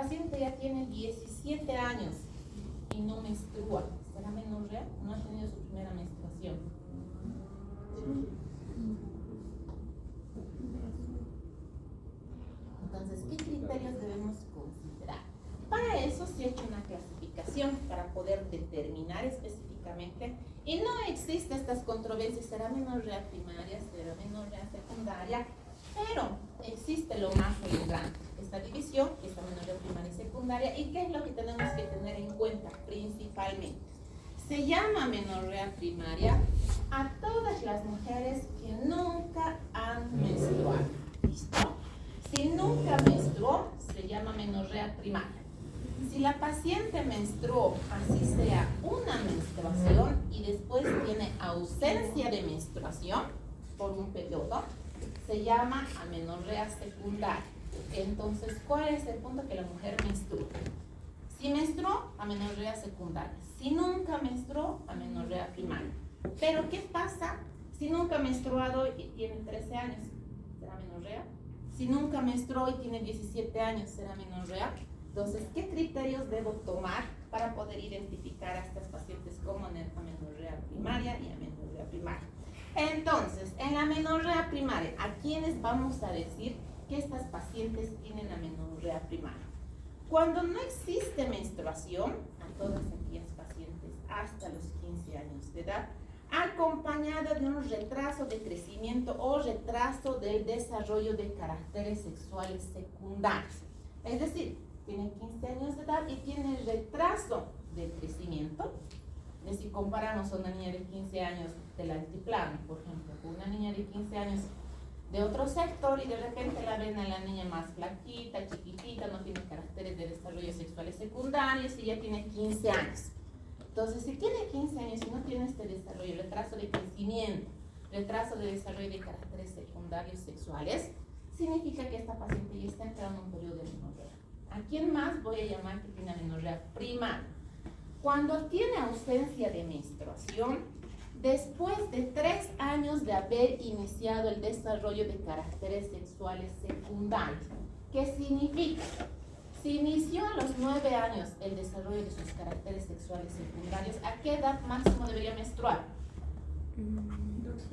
paciente ya tiene 17 años y no menstrua. ¿Será menorrea? No ha tenido su primera menstruación. Entonces, ¿qué criterios debemos considerar? Para eso se ha hecho una clasificación para poder determinar específicamente, y no existe estas controversias, será menorrea primaria, será menorrea secundaria, pero existe lo más relevante, esta división, esta menorrea primaria y secundaria, y qué es lo que tenemos que tener en cuenta principalmente. Se llama menorrea primaria a todas las mujeres que nunca han menstruado. ¿Listo? Si nunca menstruó, se llama menorrea primaria. Si la paciente menstruó, así sea una menstruación, y después tiene ausencia de menstruación por un periodo, se llama amenorrea secundaria. Entonces, ¿cuál es el punto? Que la mujer menstrua. Si menstruó, amenorrea secundaria. Si nunca menstruó, amenorrea primaria. Pero, ¿qué pasa si nunca ha menstruado y tiene 13 años? ¿Será amenorrea? Si nunca menstruó y tiene 17 años, ¿será menorrea? Entonces, ¿qué criterios debo tomar para poder identificar a estas pacientes como amenorrea primaria y amenorrea primaria? Entonces, en la amenorrea primaria, ¿a quiénes vamos a decir que estas pacientes tienen amenorrea primaria? Cuando no existe menstruación, a todas aquellas pacientes hasta los 15 años de edad, acompañada de un retraso de crecimiento o retraso del desarrollo de caracteres sexuales secundarios. Es decir, tiene 15 años de edad y tiene retraso de crecimiento. Y si comparamos a una niña de 15 años del altiplano, por ejemplo, con una niña de 15 años de otro sector, y de repente la ven a la niña más flaquita, chiquitita, no tiene caracteres de desarrollo sexuales secundarios y ya tiene 15 años. Entonces, si tiene 15 años y no tiene este desarrollo, retraso de crecimiento, retraso de desarrollo de caracteres secundarios sexuales, significa que esta paciente ya está entrando en un periodo de menorrea. ¿A quién más voy a llamar que tiene amenorrea primaria? Cuando tiene ausencia de menstruación, después de 3 años de haber iniciado el desarrollo de caracteres sexuales secundarios. ¿Qué significa? Si inició a los 9 años el desarrollo de sus caracteres sexuales secundarios, ¿a qué edad máximo debería menstruar? 12.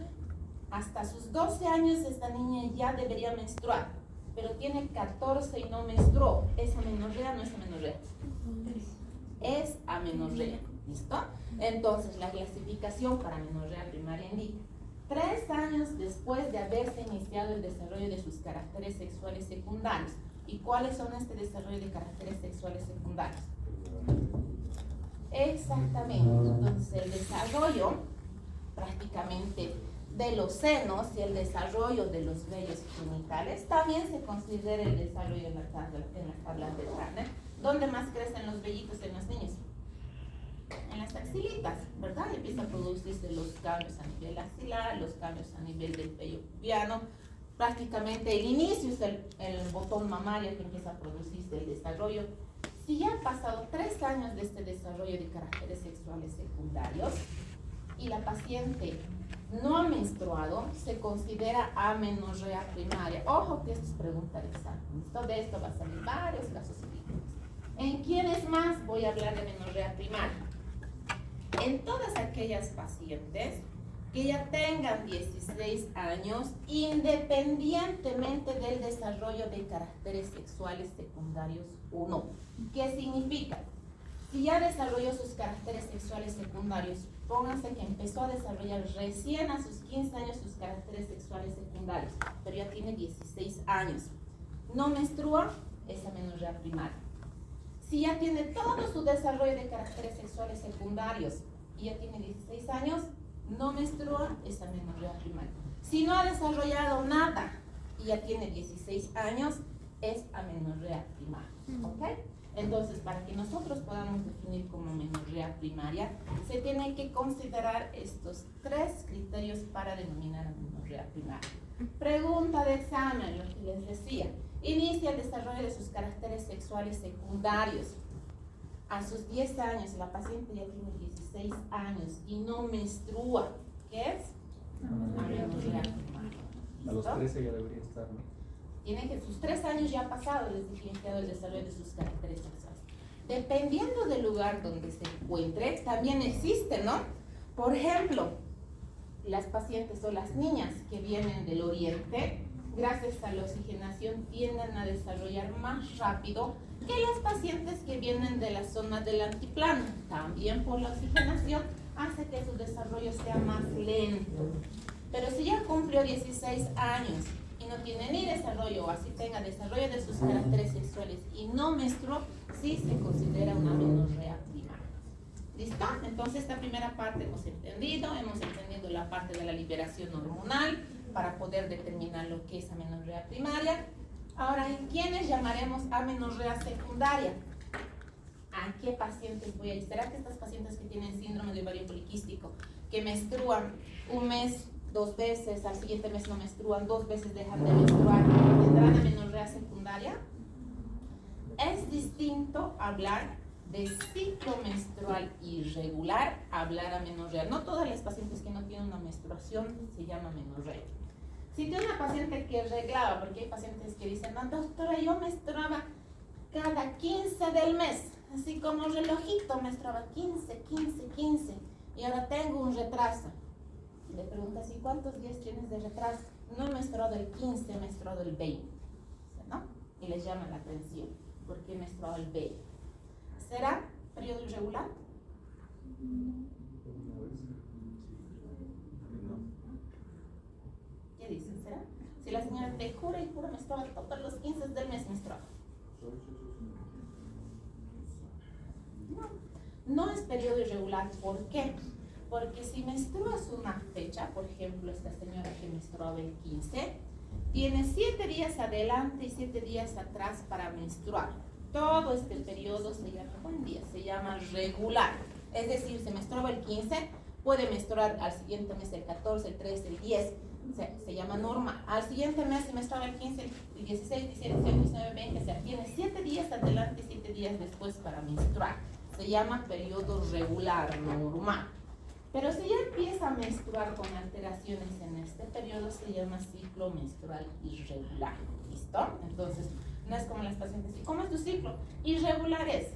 Hasta sus 12 años esta niña ya debería menstruar, pero tiene 14 y no menstruó. ¿Es amenorrea o no es amenorrea? Es amenorrea. ¿Listo? Entonces, la clasificación para amenorrea primaria indica 3 años después de haberse iniciado el desarrollo de sus caracteres sexuales secundarios. ¿Y cuáles son este desarrollo de caracteres sexuales secundarios? Exactamente. Entonces, el desarrollo prácticamente de los senos y el desarrollo de los vellos genitales también se considera el desarrollo en las tablas de Turner. ¿Dónde más crecen los vellitos en los niños? En las axilitas, ¿verdad? Y empieza a producirse los cambios a nivel axilar, los cambios a nivel del vello pubiano. Prácticamente el inicio es el botón mamario que empieza a producirse el desarrollo. Si ya han pasado 3 años de este desarrollo de caracteres sexuales secundarios y la paciente no ha menstruado, se considera amenorrea primaria. Ojo que esto es pregunta de examen. De esto va a salir varios casos clínicos. ¿En quiénes más voy a hablar de amenorrea primaria? En todas aquellas pacientes que ya tengan 16 años, independientemente del desarrollo de caracteres sexuales secundarios o no. ¿Qué significa? Si ya desarrolló sus caracteres sexuales secundarios, pónganse que empezó a desarrollar recién a sus 15 años sus caracteres sexuales secundarios, pero ya tiene 16 años. No menstrua, es amenorrea primaria. Si ya tiene todo su desarrollo de caracteres sexuales secundarios y ya tiene 16 años, no menstrua, es amenorrea primaria. Si no ha desarrollado nada y ya tiene 16 años, es amenorrea primaria. ¿Ok? Entonces, para que nosotros podamos definir como amenorrea primaria, se tienen que considerar estos 3 criterios para denominar amenorrea primaria. Pregunta de examen, lo que les decía. Inicia el desarrollo de sus caracteres sexuales secundarios. A sus 10 años, la paciente ya tiene 16 años y no menstrua. ¿Qué es? Amenorrea primaria. A los 13 ya debería estar, ¿no? Tiene que sus 3 años ya ha pasado desde que ha iniciado el desarrollo de sus caracteres Dependiendo del lugar donde se encuentre, también existe, ¿no? Por ejemplo, las pacientes o las niñas que vienen del oriente, gracias a la oxigenación, tienden a desarrollar más rápido que las pacientes que vienen de la zona del altiplano. También por la oxigenación hace que su desarrollo sea más lento. Pero si ya cumplió 16 años y no tiene ni desarrollo, o así tenga desarrollo de sus caracteres sexuales y no menstruó, sí se considera una amenorrea primaria. ¿Listo? Entonces esta primera parte hemos entendido la parte de la liberación hormonal para poder determinar lo que es amenorrea primaria. Ahora, ¿en quiénes llamaremos amenorrea secundaria? ¿A qué pacientes voy a ir? ¿Será que estas pacientes que tienen síndrome de ovario poliquístico, que menstruan un mes, 2 veces, al siguiente mes no menstruan, 2 veces dejan de menstruar, tendrán amenorrea secundaria? Es distinto hablar de ciclo menstrual irregular a hablar amenorrea. No todas las pacientes que no tienen una menstruación se llama amenorrea. Si tiene una paciente que reglaba, porque hay pacientes que dicen, no, doctora, yo menstruaba cada 15 del mes, así como relojito, menstruaba 15, 15, 15, y ahora tengo un retraso. Le preguntas, ¿y cuántos días tienes de retraso? No he menstruado el 15, he menstruado el 20, ¿no? Y les llama la atención, ¿por qué he menstruado el 20? ¿Será periodo irregular? ¿Qué dicen? ¿Será? Si la señora te jura y jura menstruaba todos los 15 del mes menstruaba. No es periodo irregular. ¿Por qué? Porque si menstruas una fecha, por ejemplo, esta señora que menstruaba el 15, tiene 7 días adelante y 7 días atrás para menstruar. Todo este periodo se llama, buen día, se llama regular. Es decir, si menstruaba el 15, puede menstruar al siguiente mes el 14, el 13, el 10, se llama normal. Al siguiente mes, si menstruaba el 15, el 16, 17, 18, 19, 20, o sea, tiene 7 días adelante y 7 días después para menstruar. Se llama periodo regular, normal. Pero si ya empieza a menstruar con alteraciones en este periodo, se llama ciclo menstrual irregular. ¿Listo? Entonces, no es como las pacientes, ¿y cómo es tu ciclo? Irregular es.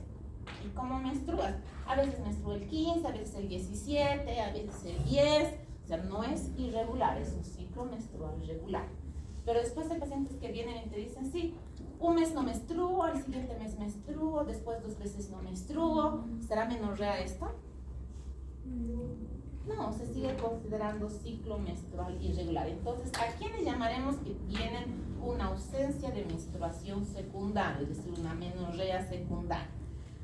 ¿Y cómo menstruas? A veces menstruo el 15, a veces el 17, a veces el 10. O sea, no es irregular, es un ciclo menstrual irregular. Pero después hay pacientes que vienen y te dicen, sí, un mes no menstruo, al siguiente mes menstruo, después 2 veces no menstruo. ¿Será amenorrea esto? No, se sigue considerando ciclo menstrual irregular. Entonces, ¿a quiénes llamaremos que tienen una ausencia de menstruación secundaria, es decir, una amenorrea secundaria?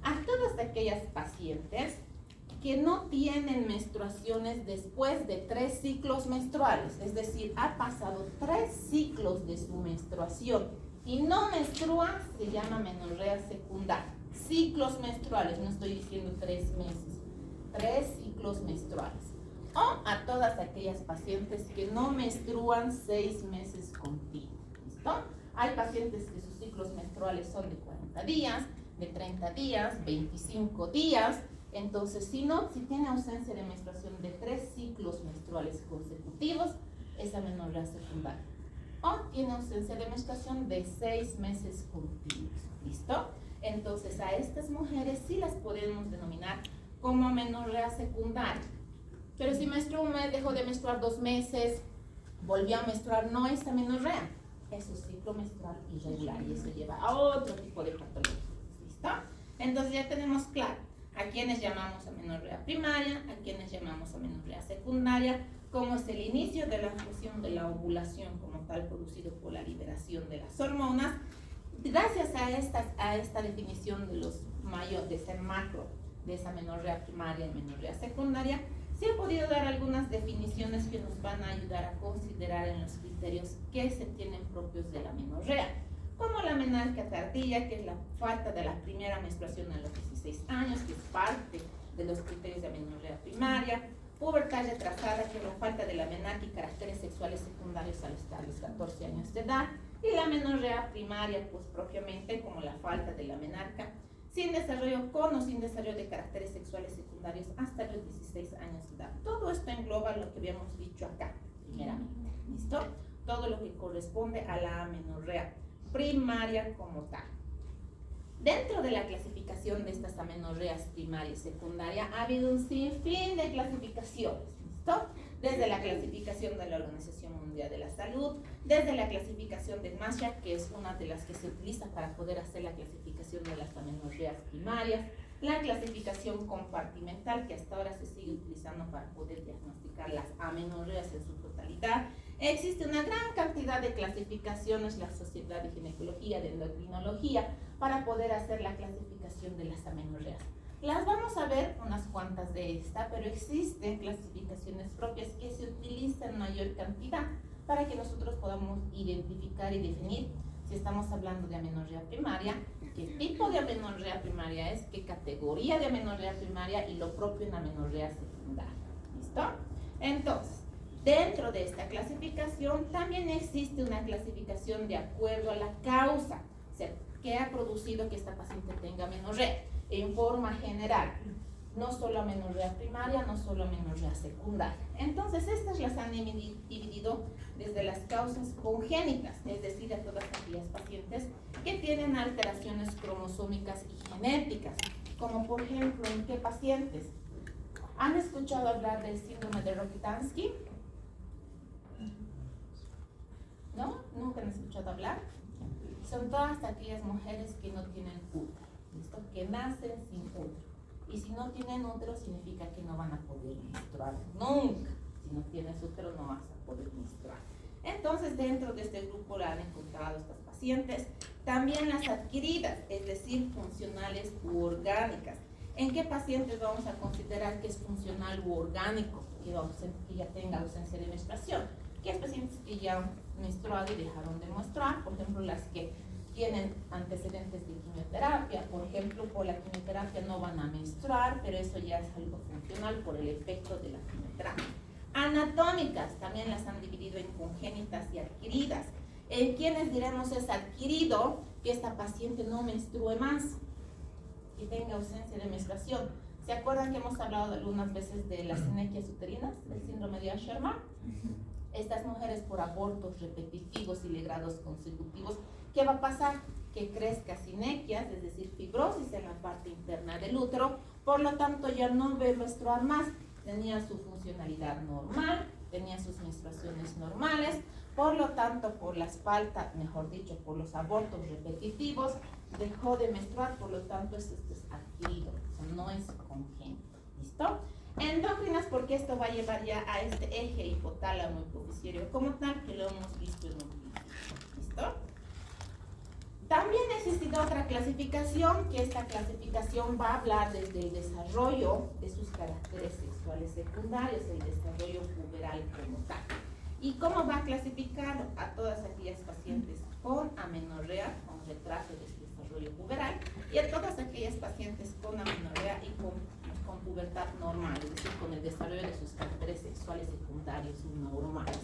A todas aquellas pacientes que no tienen menstruaciones después de 3 ciclos menstruales, es decir, ha pasado 3 ciclos de su menstruación y no menstrua, se llama amenorrea secundaria. Ciclos menstruales, no estoy diciendo 3 meses, 3 ciclos menstruales. O a todas aquellas pacientes que no menstruan 6 meses continuos. ¿Listo? Hay pacientes que sus ciclos menstruales son de 40 días, de 30 días, 25 días. Entonces, si tiene ausencia de menstruación de 3 ciclos menstruales consecutivos, es amenorrea secundaria. O tiene ausencia de menstruación de 6 meses continuos. ¿Listo? Entonces, a estas mujeres sí las podemos denominar como amenorrea secundaria. Pero si menstruó un mes, dejó de menstruar 2 meses, volvió a menstruar, no es amenorrea, es un ciclo menstrual irregular y eso lleva a otro tipo de patologías. ¿Listo? Entonces ya tenemos claro a quienes llamamos amenorrea primaria, a quienes llamamos amenorrea secundaria, cómo es el inicio de la función de la ovulación como tal producido por la liberación de las hormonas. Gracias a esta definición de los mayores, de ser macro, de esa amenorrea primaria y amenorrea secundaria, se han podido dar algunas definiciones que nos van a ayudar a considerar en los criterios que se tienen propios de la amenorrea, como la menarquia tardía, que es la falta de la primera menstruación a los 16 años, que es parte de los criterios de amenorrea primaria, pubertad retrasada, que es la falta de la menarquia y caracteres sexuales secundarios a los 14 años de edad, y la amenorrea primaria, pues propiamente como la falta de la menarquia sin desarrollo, con o sin desarrollo de caracteres sexuales secundarios hasta los 16 años de edad. Todo esto engloba lo que habíamos dicho acá, primeramente. ¿Listo? Todo lo que corresponde a la amenorrea primaria como tal. Dentro de la clasificación de estas amenorreas primaria y secundaria ha habido un sinfín de clasificaciones, ¿listo? Desde la clasificación de la Organización Mundial de la Salud, desde la clasificación de Masha, que es una de las que se utiliza para poder hacer la clasificación de las amenorreas primarias, la clasificación compartimental, que hasta ahora se sigue utilizando para poder diagnosticar las amenorreas en su totalidad. Existe una gran cantidad de clasificaciones, la Sociedad de Ginecología, de Endocrinología, para poder hacer la clasificación de las amenorreas. Las vamos a ver unas cuantas de esta, pero existen clasificaciones propias que se utilizan en mayor cantidad para que nosotros podamos identificar y definir si estamos hablando de amenorrea primaria, qué tipo de amenorrea primaria es, qué categoría de amenorrea primaria y lo propio en amenorrea secundaria. ¿Listo? Entonces, dentro de esta clasificación también existe una clasificación de acuerdo a la causa, o sea, qué ha producido que esta paciente tenga amenorrea en forma general, no solo amenorrea primaria, no solo amenorrea secundaria. Entonces, estas las han dividido desde las causas congénitas, es decir, a todas aquellas pacientes que tienen alteraciones cromosómicas y genéticas, como por ejemplo, ¿en qué pacientes? ¿Han escuchado hablar del síndrome de Rokitansky? ¿No? ¿Nunca han escuchado hablar? Son todas aquellas mujeres que no tienen útero, ¿listo? Que nacen sin útero. Y si no tienen útero, significa que no van a poder menstruar nunca. Si no tienes útero, no vas a poder menstruar. Entonces, dentro de este grupo han encontrado estas pacientes. También las adquiridas, es decir, funcionales u orgánicas. ¿En qué pacientes vamos a considerar que es funcional u orgánico? Que ya tenga ausencia de menstruación. ¿Qué pacientes que ya han menstruado y dejaron de menstruar? Por ejemplo, las que tienen antecedentes de quimioterapia, por ejemplo, por la quimioterapia no van a menstruar, pero eso ya es algo funcional por el efecto de la quimioterapia. Anatómicas, también las han dividido en congénitas y adquiridas. En quienes diremos es adquirido que esta paciente no menstrue más, que tenga ausencia de menstruación. ¿Se acuerdan que hemos hablado algunas veces de las sinequias uterinas, del síndrome de Asherman? Estas mujeres por abortos repetitivos y legrados consecutivos, ¿qué va a pasar? Que crezca sinequias, es decir, fibrosis en la parte interna del útero, por lo tanto ya no va a menstruar más, tenía su funcionalidad normal, tenía sus menstruaciones normales, por lo tanto, por las faltas, mejor dicho, por los abortos repetitivos, dejó de menstruar, por lo tanto, esto es adquirido, o sea, no es congénito, ¿listo? Endocrinas, porque esto va a llevar ya a este eje hipotálamo hipofisiario como tal, que lo hemos visto en un principio, ¿listo? También ha existido otra clasificación, que esta clasificación va a hablar desde el desarrollo de sus caracteres sexuales secundarios, el desarrollo puberal como tal. ¿Y cómo va a clasificar a todas aquellas pacientes con amenorrea, con retraso de su desarrollo puberal, y a todas aquellas pacientes con amenorrea y con pubertad normal, es decir, con el desarrollo de sus caracteres sexuales secundarios normales?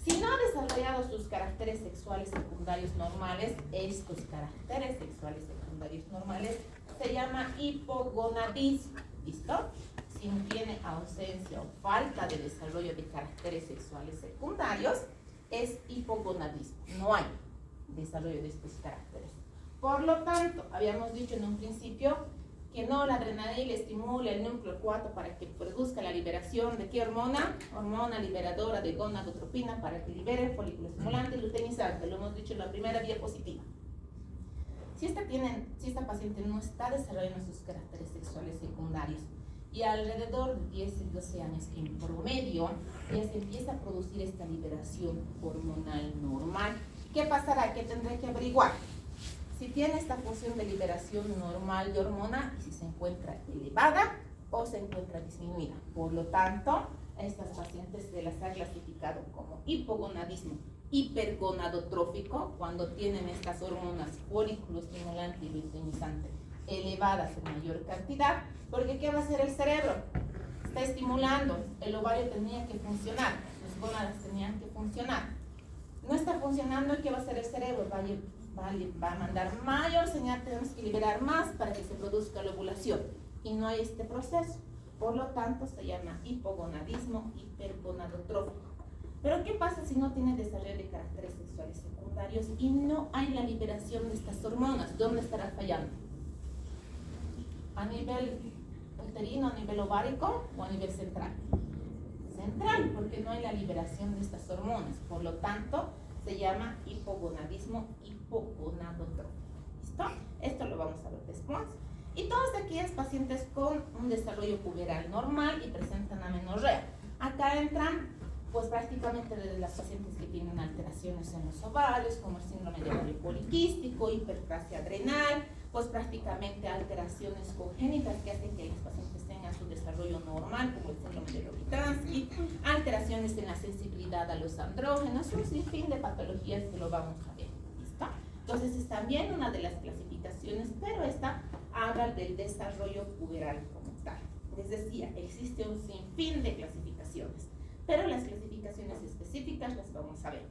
Si no ha desarrollado sus caracteres sexuales secundarios normales, estos caracteres sexuales secundarios normales se llama hipogonadismo, ¿listo? Si tiene ausencia o falta de desarrollo de caracteres sexuales secundarios, es hipogonadismo, no hay desarrollo de estos caracteres. Por lo tanto, habíamos dicho en un principio que noradrenalina estimula el núcleo 4 para que produzca la liberación de ¿qué hormona? Hormona liberadora de gonadotropina para que libere el folículo estimulante y luteinizante, lo hemos dicho en la primera diapositiva. Si esta paciente no está desarrollando sus caracteres sexuales secundarios y alrededor de 10 y 12 años en promedio ya se empieza a producir esta liberación hormonal normal, ¿qué pasará? ¿Qué tendré que averiguar? Si tiene esta función de liberación normal de hormona y si se encuentra elevada o se encuentra disminuida. Por lo tanto, a estas pacientes se las ha clasificado como hipogonadismo hipergonadotrófico cuando tienen estas hormonas folículo estimulante y luteinizante elevadas en mayor cantidad, porque ¿qué va a hacer el cerebro? Está estimulando, el ovario tenía que funcionar, las gónadas tenían que funcionar. No está funcionando, ¿y qué va a hacer el cerebro? Va a mandar mayor señal, tenemos que liberar más para que se produzca la ovulación y no hay este proceso, por lo tanto se llama hipogonadismo hipergonadotrófico. Pero ¿qué pasa si no tiene desarrollo de caracteres sexuales secundarios y no hay la liberación de estas hormonas? ¿Dónde estará fallando? ¿A nivel uterino, a nivel ovárico o a nivel central? Central, porque no hay la liberación de estas hormonas. Por lo tanto, se llama hipogonadismo hipogonadotrófico. ¿Listo? Esto lo vamos a ver después. Y todas aquellas pacientes con un desarrollo puberal normal y presentan amenorrea. Acá entran, pues prácticamente desde las pacientes que tienen alteraciones en los ovarios, como el síndrome de ovario poliquístico, hiperplasia adrenal, pues prácticamente alteraciones congénitas que hacen que las pacientes tengan su desarrollo normal, como el síndrome de Rokitansky, alteraciones en la sensibilidad a los andrógenos, un sinfín de patologías que lo vamos a ver. ¿Listo? Entonces es también una de las clasificaciones, pero esta habla del desarrollo puberal como tal. Les decía, existe un sinfín de clasificaciones, pero las clasificaciones específicas las vamos a ver.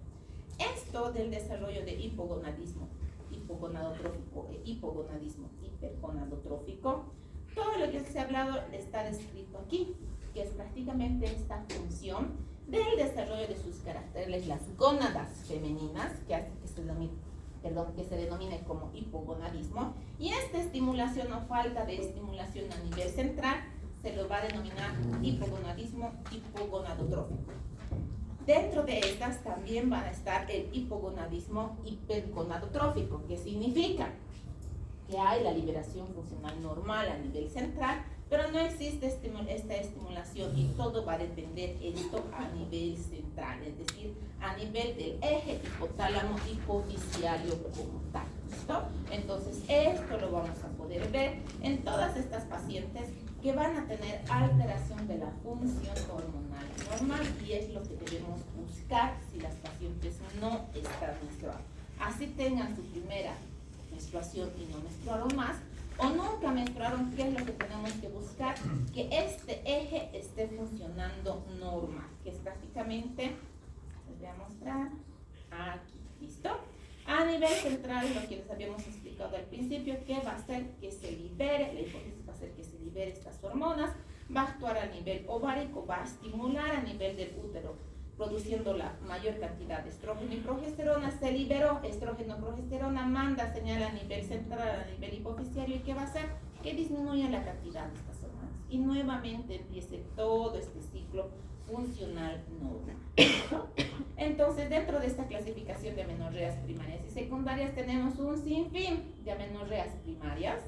Esto del desarrollo de hipogonadismo hipogonadotrófico e hipogonadismo hipergonadotrófico, todo lo que se ha hablado está descrito aquí, que es prácticamente esta función del desarrollo de sus caracteres, las gónadas femeninas, que hace que se denomine como hipogonadismo, y esta estimulación o falta de estimulación a nivel central se lo va a denominar hipogonadismo hipogonadotrófico. Dentro de estas también va a estar el hipogonadismo hipergonadotrófico, que significa que hay la liberación funcional normal a nivel central, pero no existe esta estimulación y todo va a depender esto a nivel central, es decir, a nivel del eje hipotálamo hipofisiario como tal. ¿Listo? Entonces esto lo vamos a poder ver en todas estas pacientes que van a tener alteración de la función hormonal normal, y es lo que debemos buscar si las pacientes no están menstruando. Así tengan su primera menstruación y no menstruaron más, o nunca menstruaron, ¿qué es lo que tenemos que buscar? Que este eje esté funcionando normal, que es prácticamente, les voy a mostrar aquí, ¿listo? A nivel central, lo que les habíamos explicado al principio, que va a hacer que se libere, la hipótesis va a ser que se libere estas hormonas, va a actuar a nivel ovárico, va a estimular a nivel del útero, produciendo la mayor cantidad de estrógeno y progesterona. Se liberó estrógeno y progesterona, manda señal a nivel central, a nivel hipofisiario, y ¿qué va a hacer? Que disminuya la cantidad de estas hormonas y nuevamente empiece todo este ciclo funcional normal. Entonces, dentro de esta clasificación de amenorreas primarias y secundarias tenemos un sinfín de amenorreas primarias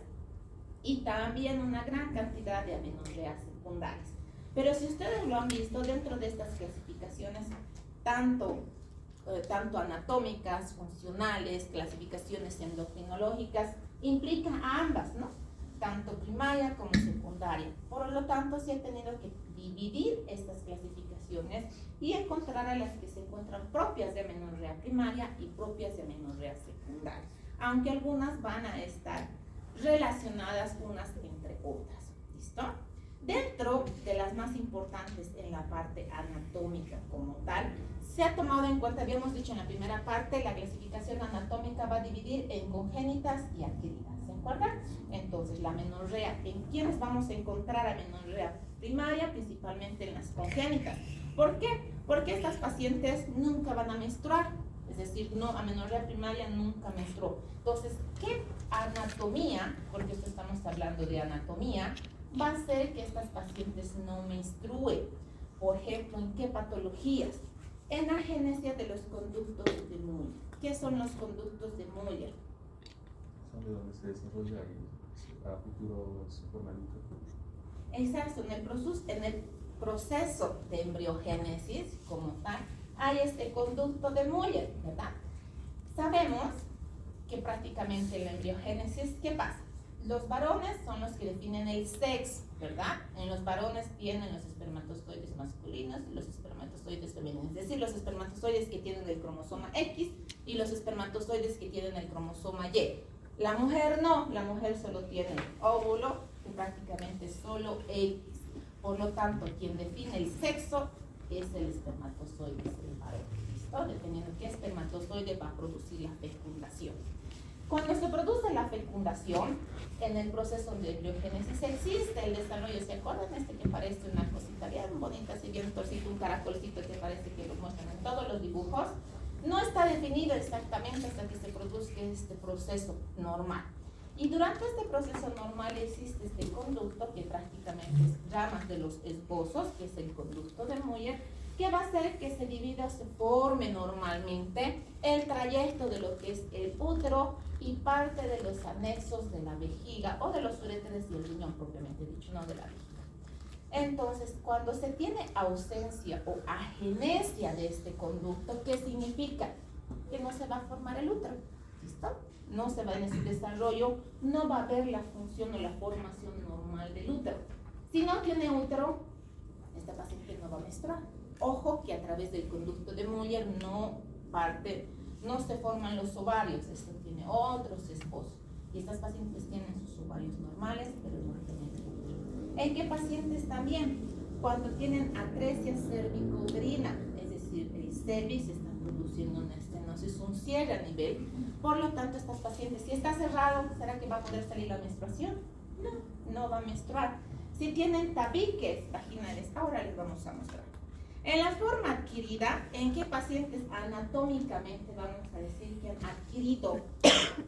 y también una gran cantidad de amenorreas secundarias. Pero si ustedes lo han visto, dentro de estas clasificaciones, tanto anatómicas, funcionales, clasificaciones endocrinológicas, implica a ambas, ¿no? Tanto primaria como secundaria. Por lo tanto, se ha tenido que dividir estas clasificaciones y encontrar a las que se encuentran propias de amenorrea primaria y propias de amenorrea secundaria, aunque algunas van a estar relacionadas unas entre otras. ¿Listo? Dentro de las más importantes en la parte anatómica como tal, se ha tomado en cuenta, habíamos dicho en la primera parte, la clasificación anatómica va a dividir en congénitas y adquiridas, ¿se acuerdan? Entonces, la amenorrea, ¿en quiénes vamos a encontrar amenorrea primaria? Principalmente en las congénitas. ¿Por qué? Porque estas pacientes nunca van a menstruar, es decir, no, amenorrea primaria nunca menstruó. Entonces, ¿qué anatomía, porque esto estamos hablando de anatomía, va a hacer que estas pacientes no menstruen? Por ejemplo, ¿en qué patologías? En agenesia de los conductos de Muller. ¿Qué son los conductos de Muller? Son de donde se desarrolla a futuro se forma el útero. Exacto, en el proceso de embriogénesis como tal, hay este conducto de Muller, ¿verdad? Sabemos que prácticamente en la embriogénesis, ¿qué pasa? Los varones son los que definen el sexo, ¿verdad? En los varones tienen los espermatozoides masculinos y los espermatozoides femeninos, es decir, los espermatozoides que tienen el cromosoma X y los espermatozoides que tienen el cromosoma Y. La mujer no, la mujer solo tiene el óvulo, que prácticamente solo X. Por lo tanto, quien define el sexo es el espermatozoide, es el varón, ¿listo? Dependiendo de qué espermatozoide va a producir la fecundación. Cuando se produce la fecundación, en el proceso de embriogénesis existe el desarrollo. ¿Se acuerdan este que parece una cosita bien bonita, así bien torcito, un caracolcito que parece que lo muestran en todos los dibujos? No está definido exactamente hasta que se produzca este proceso normal. Y durante este proceso normal existe este conducto que prácticamente es ramas de los esbosos, que es el conducto de Muller, que va a hacer que se divida o se forme normalmente el trayecto de lo que es el útero y parte de los anexos de la vejiga o de los uréteres y el riñón propiamente dicho, no de la vejiga. Entonces, cuando se tiene ausencia o agenesia de este conducto, ¿qué significa? Que no se va a formar el útero, ¿listo? No se va en ese desarrollo, no va a haber la función o la formación normal del útero. Si no tiene útero, esta paciente no va a menstruar. Ojo que a través del conducto de Muller no se forman los ovarios, esto tiene otros esposos. Y estas pacientes tienen sus ovarios normales, pero no tienen útero. ¿En qué pacientes también? Cuando tienen atresia cervicouterina, es decir, el cervix está produciendo una estenosis, un cierre a nivel. Por lo tanto, estas pacientes, si está cerrado, ¿será que va a poder salir la menstruación? No va a menstruar. Si tienen tabiques vaginales, ahora les vamos a mostrar. En la forma adquirida, ¿en qué pacientes anatómicamente vamos a decir que han adquirido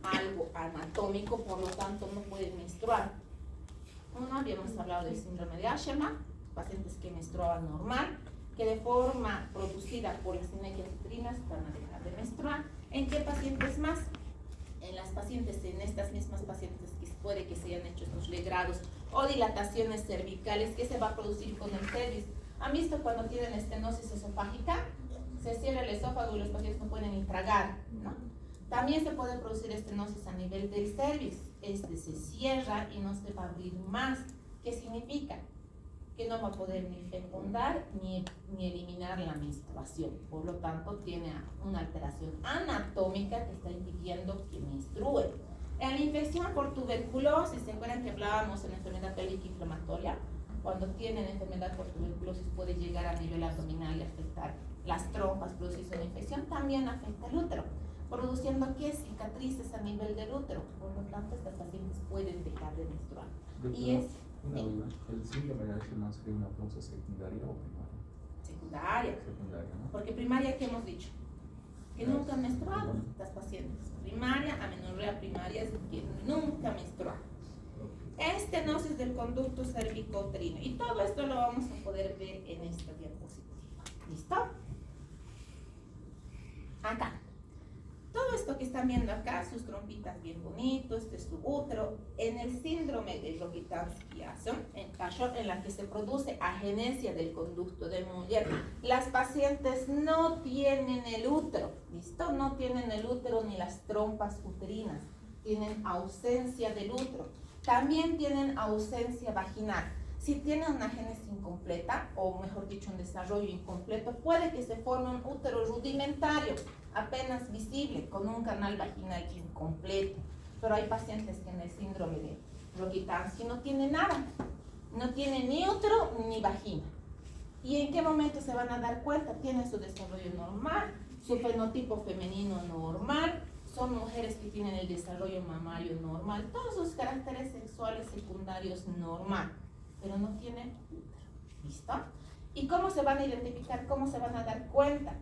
algo anatómico, por lo tanto no pueden menstruar? Uno, habíamos hablado del síndrome de Asherman, pacientes que menstruaban normal, que de forma producida por las sinergias uterinas van a dejar de menstruar. ¿En qué pacientes más? En las pacientes, en estas mismas pacientes que puede que se hayan hecho estos legrados o dilataciones cervicales, ¿qué se va a producir con el cervix? ¿Han visto cuando tienen estenosis esofágica? Se cierra el esófago y los pacientes no pueden ni tragar, ¿no? También se puede producir estenosis a nivel del cervix. Este se cierra y no se va a abrir más. ¿Qué significa? Que no va a poder ni fecundar ni eliminar la menstruación. Por lo tanto, tiene una alteración anatómica que está impidiendo que menstrue. En la infección por tuberculosis, ¿se acuerdan que hablábamos en la enfermedad pélvica inflamatoria? Cuando tienen enfermedad por tuberculosis puede llegar a nivel abdominal y afectar las trompas, producir una infección, también afecta el útero, produciendo ¿qué? Cicatrices a nivel del útero. Por lo tanto, estas pacientes pueden dejar de menstruar. Y es una duda, ¿el síndrome de Asherman sería una causa secundaria o primaria? Secundaria. Secundaria, ¿no? Porque primaria, ¿qué hemos dicho? Que nunca han menstruado estas pacientes. Primaria, amenorrea primaria es que nunca menstruado. Estenosis del conducto cervicouterino. Y todo esto lo vamos a poder ver en esta diapositiva. ¿Listo? Acá. Todo esto que están viendo acá, sus trompitas bien bonitos, este es su útero. En el síndrome de Rokitansky-Jackson, en caso en la que se produce agenesia del conducto de Muller, las pacientes no tienen el útero, ¿listo? No tienen el útero ni las trompas uterinas, tienen ausencia del útero. También tienen ausencia vaginal. Si tienen una génesis incompleta, o mejor dicho, un desarrollo incompleto, puede que se forme un útero rudimentario, apenas visible, con un canal vaginal incompleto. Pero hay pacientes que en el síndrome de Rokitansky no tienen nada. No tienen ni útero ni vagina. ¿Y en qué momento se van a dar cuenta? Tienen su desarrollo normal, su fenotipo femenino normal, son mujeres que tienen el desarrollo mamario normal, todos sus caracteres sexuales secundarios normal, pero no tienen útero. ¿Listo? ¿Y cómo se van a identificar? ¿Cómo se van a dar cuenta?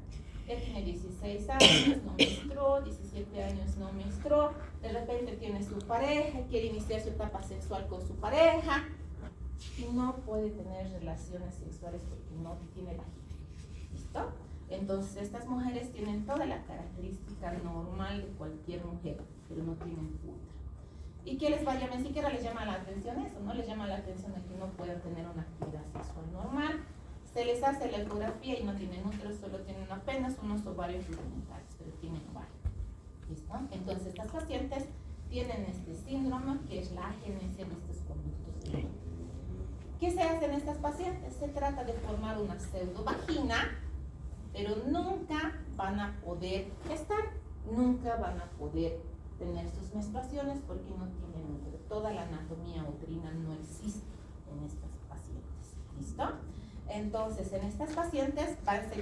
Él tiene 16 años, no menstruó, 17 años no menstruó, de repente tiene su pareja, quiere iniciar su etapa sexual con su pareja y no puede tener relaciones sexuales porque no tiene vagina. ¿Listo? Entonces estas mujeres tienen toda la característica normal de cualquier mujer, pero no tienen útero. ¿Y qué les va a llamar? Ni siquiera les llama la atención eso, ¿no? Les llama la atención de que no puedan tener una actividad sexual normal. Se les hace la ecografía y no tienen útero, solo tienen apenas unos ovarios rudimentarios, pero tienen ovario. ¿Listo? Entonces estas pacientes tienen este síndrome que es la agenesia de estos conductos de útero. ¿Qué se hace en estas pacientes? Se trata de formar una pseudovagina, pero nunca van a poder gestar, nunca van a poder tener sus menstruaciones porque no tienen útero. Toda la anatomía uterina no existe en estas pacientes. ¿Listo? Entonces, en estas pacientes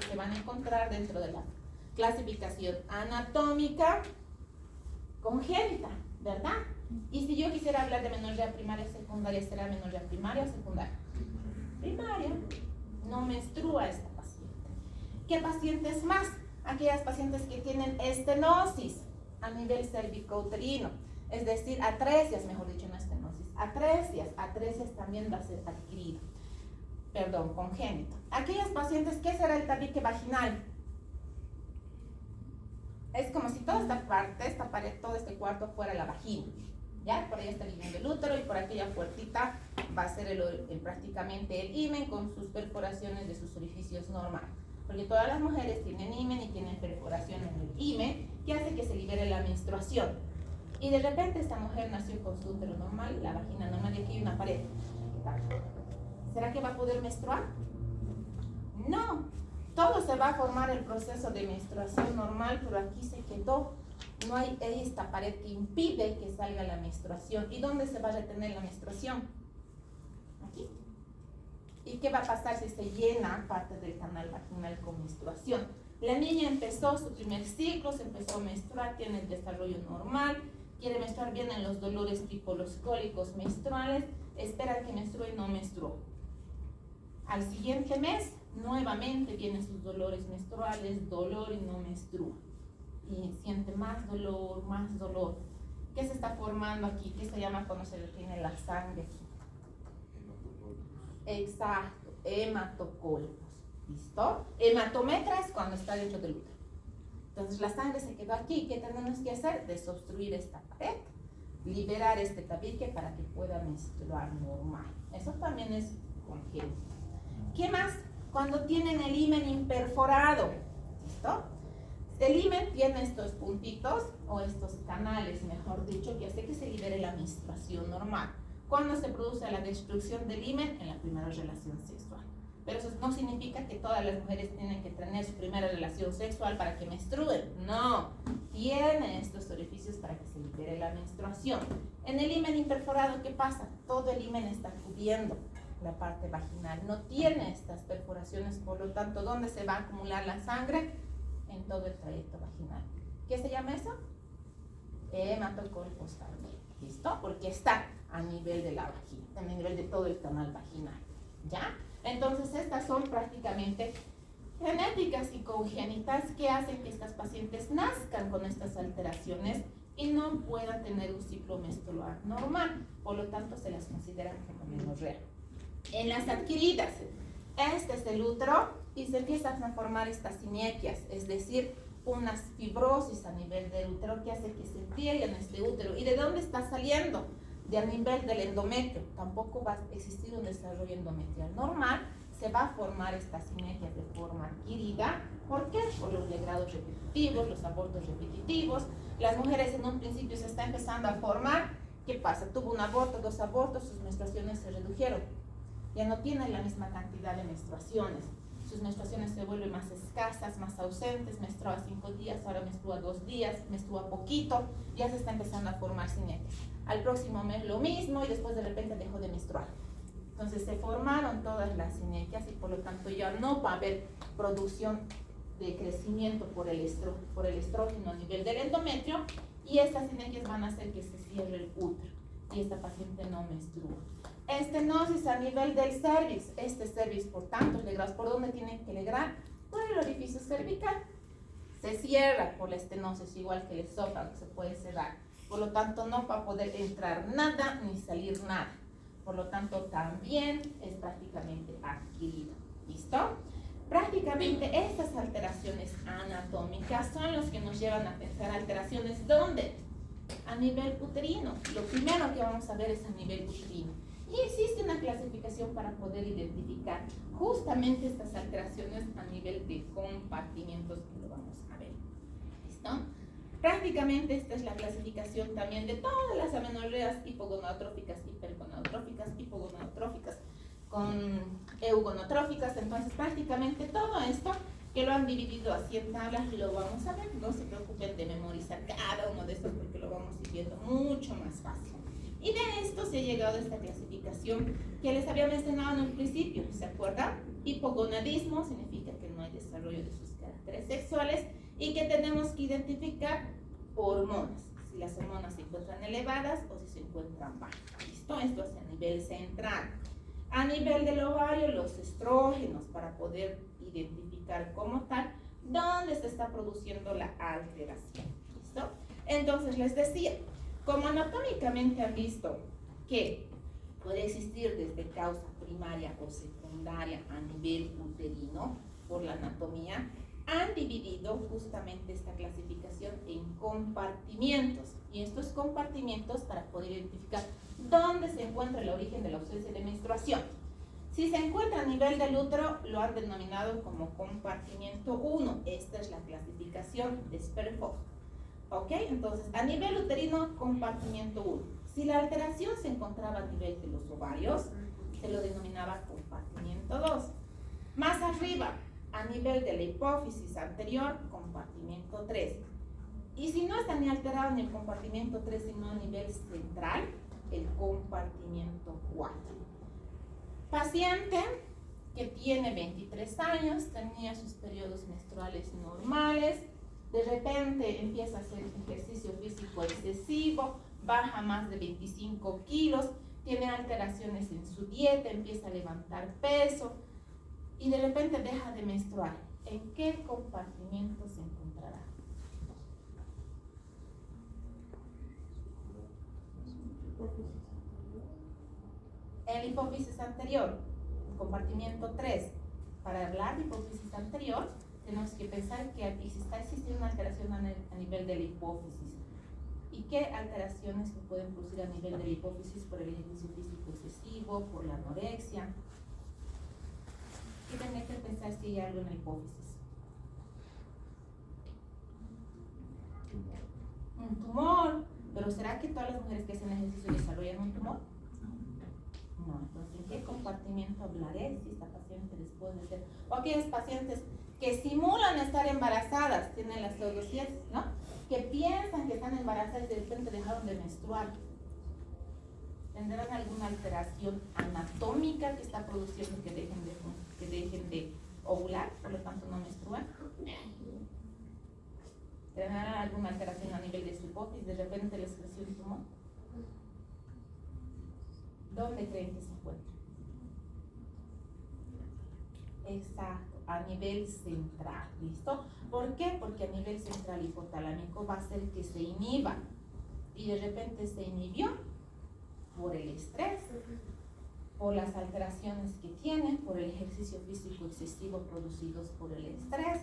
se van a encontrar dentro de la clasificación anatómica congénita, ¿verdad? Y si yo quisiera hablar de menorrea primaria o secundaria, ¿será menorrea primaria o secundaria? Primaria. No menstrua esta paciente. ¿Qué pacientes más? Aquellas pacientes que tienen estenosis a nivel cervicouterino, es decir, atresias, mejor dicho, no estenosis, atresias también va a ser adquirido, perdón, congénito. Aquellas pacientes, ¿qué será el tabique vaginal? Es como si toda esta parte, esta pared, todo este cuarto fuera la vagina, ¿ya? Por ahí está viniendo el útero y por aquella puertita va a ser prácticamente el himen con sus perforaciones de sus orificios normales. Porque todas las mujeres tienen himen y tienen perforación en el himen que hace que se libere la menstruación. Y de repente esta mujer nació con su útero normal, la vagina normal y aquí hay una pared. ¿Será que va a poder menstruar? No. Todo se va a formar el proceso de menstruación normal, pero aquí se quedó. No hay esta pared que impide que salga la menstruación. ¿Y dónde se va a retener la menstruación? Aquí. ¿Y qué va a pasar si se llena parte del canal vaginal con menstruación? La niña empezó su primer ciclo, se empezó a menstruar, tiene el desarrollo normal, quiere menstruar, vienen los dolores tipo los cólicos menstruales, espera que menstrue y no menstruó. Al siguiente mes, nuevamente vienen sus dolores menstruales, dolor y no menstrua. Y siente más dolor, más dolor. ¿Qué se está formando aquí? ¿Qué se llama cuando se retiene la sangre? Exacto, hematocólipos. ¿Listo? Hematometra es cuando está dentro del útero. Entonces la sangre se quedó aquí. ¿Qué tenemos que hacer? Desobstruir esta pared, liberar este tabique para que pueda menstruar normal. Eso también es congénito. ¿Qué más? Cuando tienen el himen imperforado. ¿Listo? El himen tiene estos puntitos o estos canales, mejor dicho, que hace que se libere la menstruación normal. ¿Cuándo se produce la destrucción del himen? En la primera relación sexual. Pero eso no significa que todas las mujeres tienen que tener su primera relación sexual para que menstruen. No, tiene estos orificios para que se libere la menstruación. En el himen imperforado, ¿qué pasa? Todo el himen está cubriendo la parte vaginal. No tiene estas perforaciones, por lo tanto, ¿dónde se va a acumular la sangre? En todo el trayecto vaginal. ¿Qué se llama eso? Hematocólipos también. ¿Listo? Porque está a nivel de la vagina, a nivel de todo el canal vaginal. ¿Ya? Entonces estas son prácticamente genéticas y congénitas que hacen que estas pacientes nazcan con estas alteraciones y no puedan tener un ciclo menstrual normal. Por lo tanto, se las considera como menorrea. En las adquiridas, este es el útero y se empiezan a formar estas sinequias, es decir, unas fibrosis a nivel del útero que hace que se pliegue este útero. ¿Y de dónde está saliendo? De a nivel del endometrio. Tampoco va a existir un desarrollo endometrial normal, se va a formar estas sinequias de forma adquirida. ¿Por qué? Por los legrados repetitivos, los abortos repetitivos. Las mujeres en un principio se está empezando a formar. ¿Qué pasa? Tuvo un aborto, 2 abortos, sus menstruaciones se redujeron. Ya no tiene la misma cantidad de menstruaciones. Sus menstruaciones se vuelven más escasas, más ausentes, menstrua 5 días, ahora menstrua 2 días, menstrua poquito, ya se está empezando a formar sinequias. Al próximo mes lo mismo y después de repente dejó de menstruar. Entonces se formaron todas las sinequias y por lo tanto ya no va a haber producción de crecimiento por el estrógeno a nivel del endometrio y estas sinequias van a hacer que se cierre el útero y esta paciente no menstrua. Estenosis a nivel del cervix. Este cervix, por tantos legrados, ¿por dónde tienen que legrar? Por el orificio cervical. Se cierra por la estenosis, igual que el esófago, se puede cerrar. Por lo tanto, no va a poder entrar nada ni salir nada. Por lo tanto, también es prácticamente adquirido. ¿Listo? Prácticamente estas alteraciones anatómicas son los que nos llevan a pensar alteraciones ¿dónde? A nivel uterino. Lo primero que vamos a ver es a nivel uterino. Y existe una clasificación para poder identificar justamente estas alteraciones a nivel de compartimientos que lo vamos a ver. ¿Listo? Prácticamente esta es la clasificación también de todas las amenorreas hipogonadotróficas, hipergonadotróficas, hipogonadotróficas, con eugonotróficas. Entonces prácticamente todo esto que lo han dividido así en tablas lo vamos a ver. No se preocupen de memorizar cada uno de estos porque lo vamos a ir viendo mucho más fácil. Y de esto se ha llegado a esta clasificación que les había mencionado en un principio, ¿se acuerdan? Hipogonadismo significa que no hay desarrollo de sus caracteres sexuales y que tenemos que identificar hormonas. si las hormonas se encuentran elevadas o si se encuentran bajas. ¿Listo? Esto es a nivel central. A nivel del ovario, los estrógenos, para poder identificar como tal dónde se está produciendo la alteración. ¿Listo? Entonces les decía, como anatómicamente han visto que puede existir desde causa primaria o secundaria a nivel uterino por la anatomía, han dividido justamente esta clasificación en compartimientos, y estos compartimientos para poder identificar dónde se encuentra el origen de la ausencia de menstruación. Si se encuentra a nivel del útero, lo han denominado como compartimiento 1. Esta es la clasificación de Sperry-Fox. ¿Ok? Entonces, a nivel uterino, compartimiento 1. Si la alteración se encontraba a nivel de los ovarios, se lo denominaba compartimiento 2. Más arriba, a nivel de la hipófisis anterior, compartimiento 3. Y si no está ni alterado ni el compartimiento 3, sino a nivel central, el compartimiento 4. Paciente que tiene 23 años, tenía sus periodos menstruales normales, de repente empieza a hacer ejercicio físico excesivo, baja más de 25 kilos, tiene alteraciones en su dieta, empieza a levantar peso y de repente deja de menstruar. ¿En qué compartimiento se encontrará? El hipófisis anterior, compartimiento 3. Para hablar de hipófisis anterior, tenemos que pensar que está existiendo una alteración a nivel de la hipófisis. ¿Y qué alteraciones se pueden producir a nivel de la hipófisis por el ejercicio físico excesivo, por la anorexia? Y tendría que pensar si hay algo en la hipófisis. Un tumor. ¿Pero será que todas las mujeres que hacen ejercicio desarrollan un tumor? No. Entonces, ¿en qué compartimiento hablaré si esta paciente después de ser... O aquellas pacientes que simulan estar embarazadas, tienen la pseudociesis, ¿no? Que piensan que están embarazadas y de repente dejaron de menstruar. ¿Tendrán alguna alteración anatómica que está produciendo que dejen de ovular, por lo tanto no menstruan? ¿Tendrán alguna alteración a nivel de su hipófisis? ¿De repente les creció un tumor? ¿Dónde creen que se encuentra? Exacto, a nivel central, ¿listo? ¿Por qué? Porque a nivel central hipotalámico va a ser que se inhiba y de repente se inhibió por el estrés, por las alteraciones que tiene, por el ejercicio físico excesivo producidos por el estrés,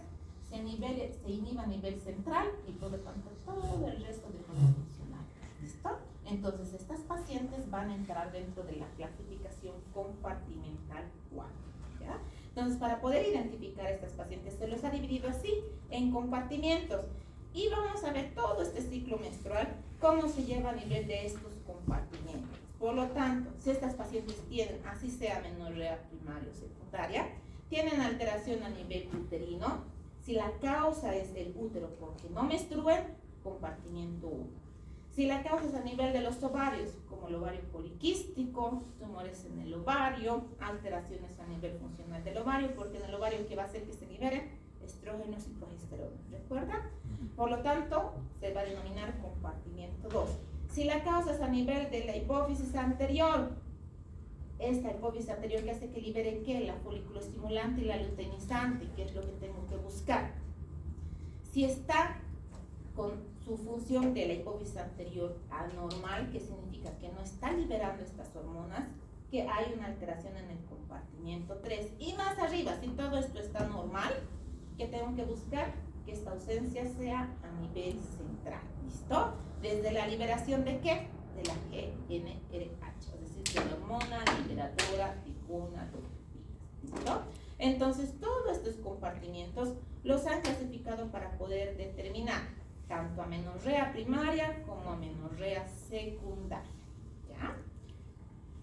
se inhiba a nivel central y por lo tanto todo el resto de forma funcional. ¿Listo? Entonces estas pacientes van a entrar dentro de la clasificación compartimental 4. ¿Ya? Entonces, para poder identificar a estas pacientes se los ha dividido así en compartimientos y vamos a ver todo este ciclo menstrual, cómo se lleva a nivel de estos compartimientos. Por lo tanto, si estas pacientes tienen, así sea menorrea primaria o secundaria, tienen alteración a nivel uterino, si la causa es el útero porque no menstruen, compartimiento 1. Si la causa es a nivel de los ovarios, como el ovario poliquístico, tumores en el ovario, alteraciones a nivel funcional del ovario, porque en el ovario ¿qué va a hacer que se liberen? Estrógenos y progesterona, ¿recuerdan? Por lo tanto, se va a denominar compartimiento 2. Si la causa es a nivel de la hipófisis anterior, esta hipófisis anterior que hace que libere ¿qué? La folículo estimulante y la luteinizante, que es lo que tengo que buscar. Si está con su función de la hipófisis anterior anormal, que significa que no está liberando estas hormonas, que hay una alteración en el compartimiento 3. Y más arriba, si todo esto está normal, ¿qué tengo que buscar? Que esta ausencia sea a nivel central. ¿Listo? Desde la liberación de ¿qué? De la GnRH, es decir, de la hormona liberadora de gonadotropina. ¿Listo? Entonces, todos estos compartimientos los han clasificado para poder determinar tanto amenorrea primaria como amenorrea secundaria. ¿Ya?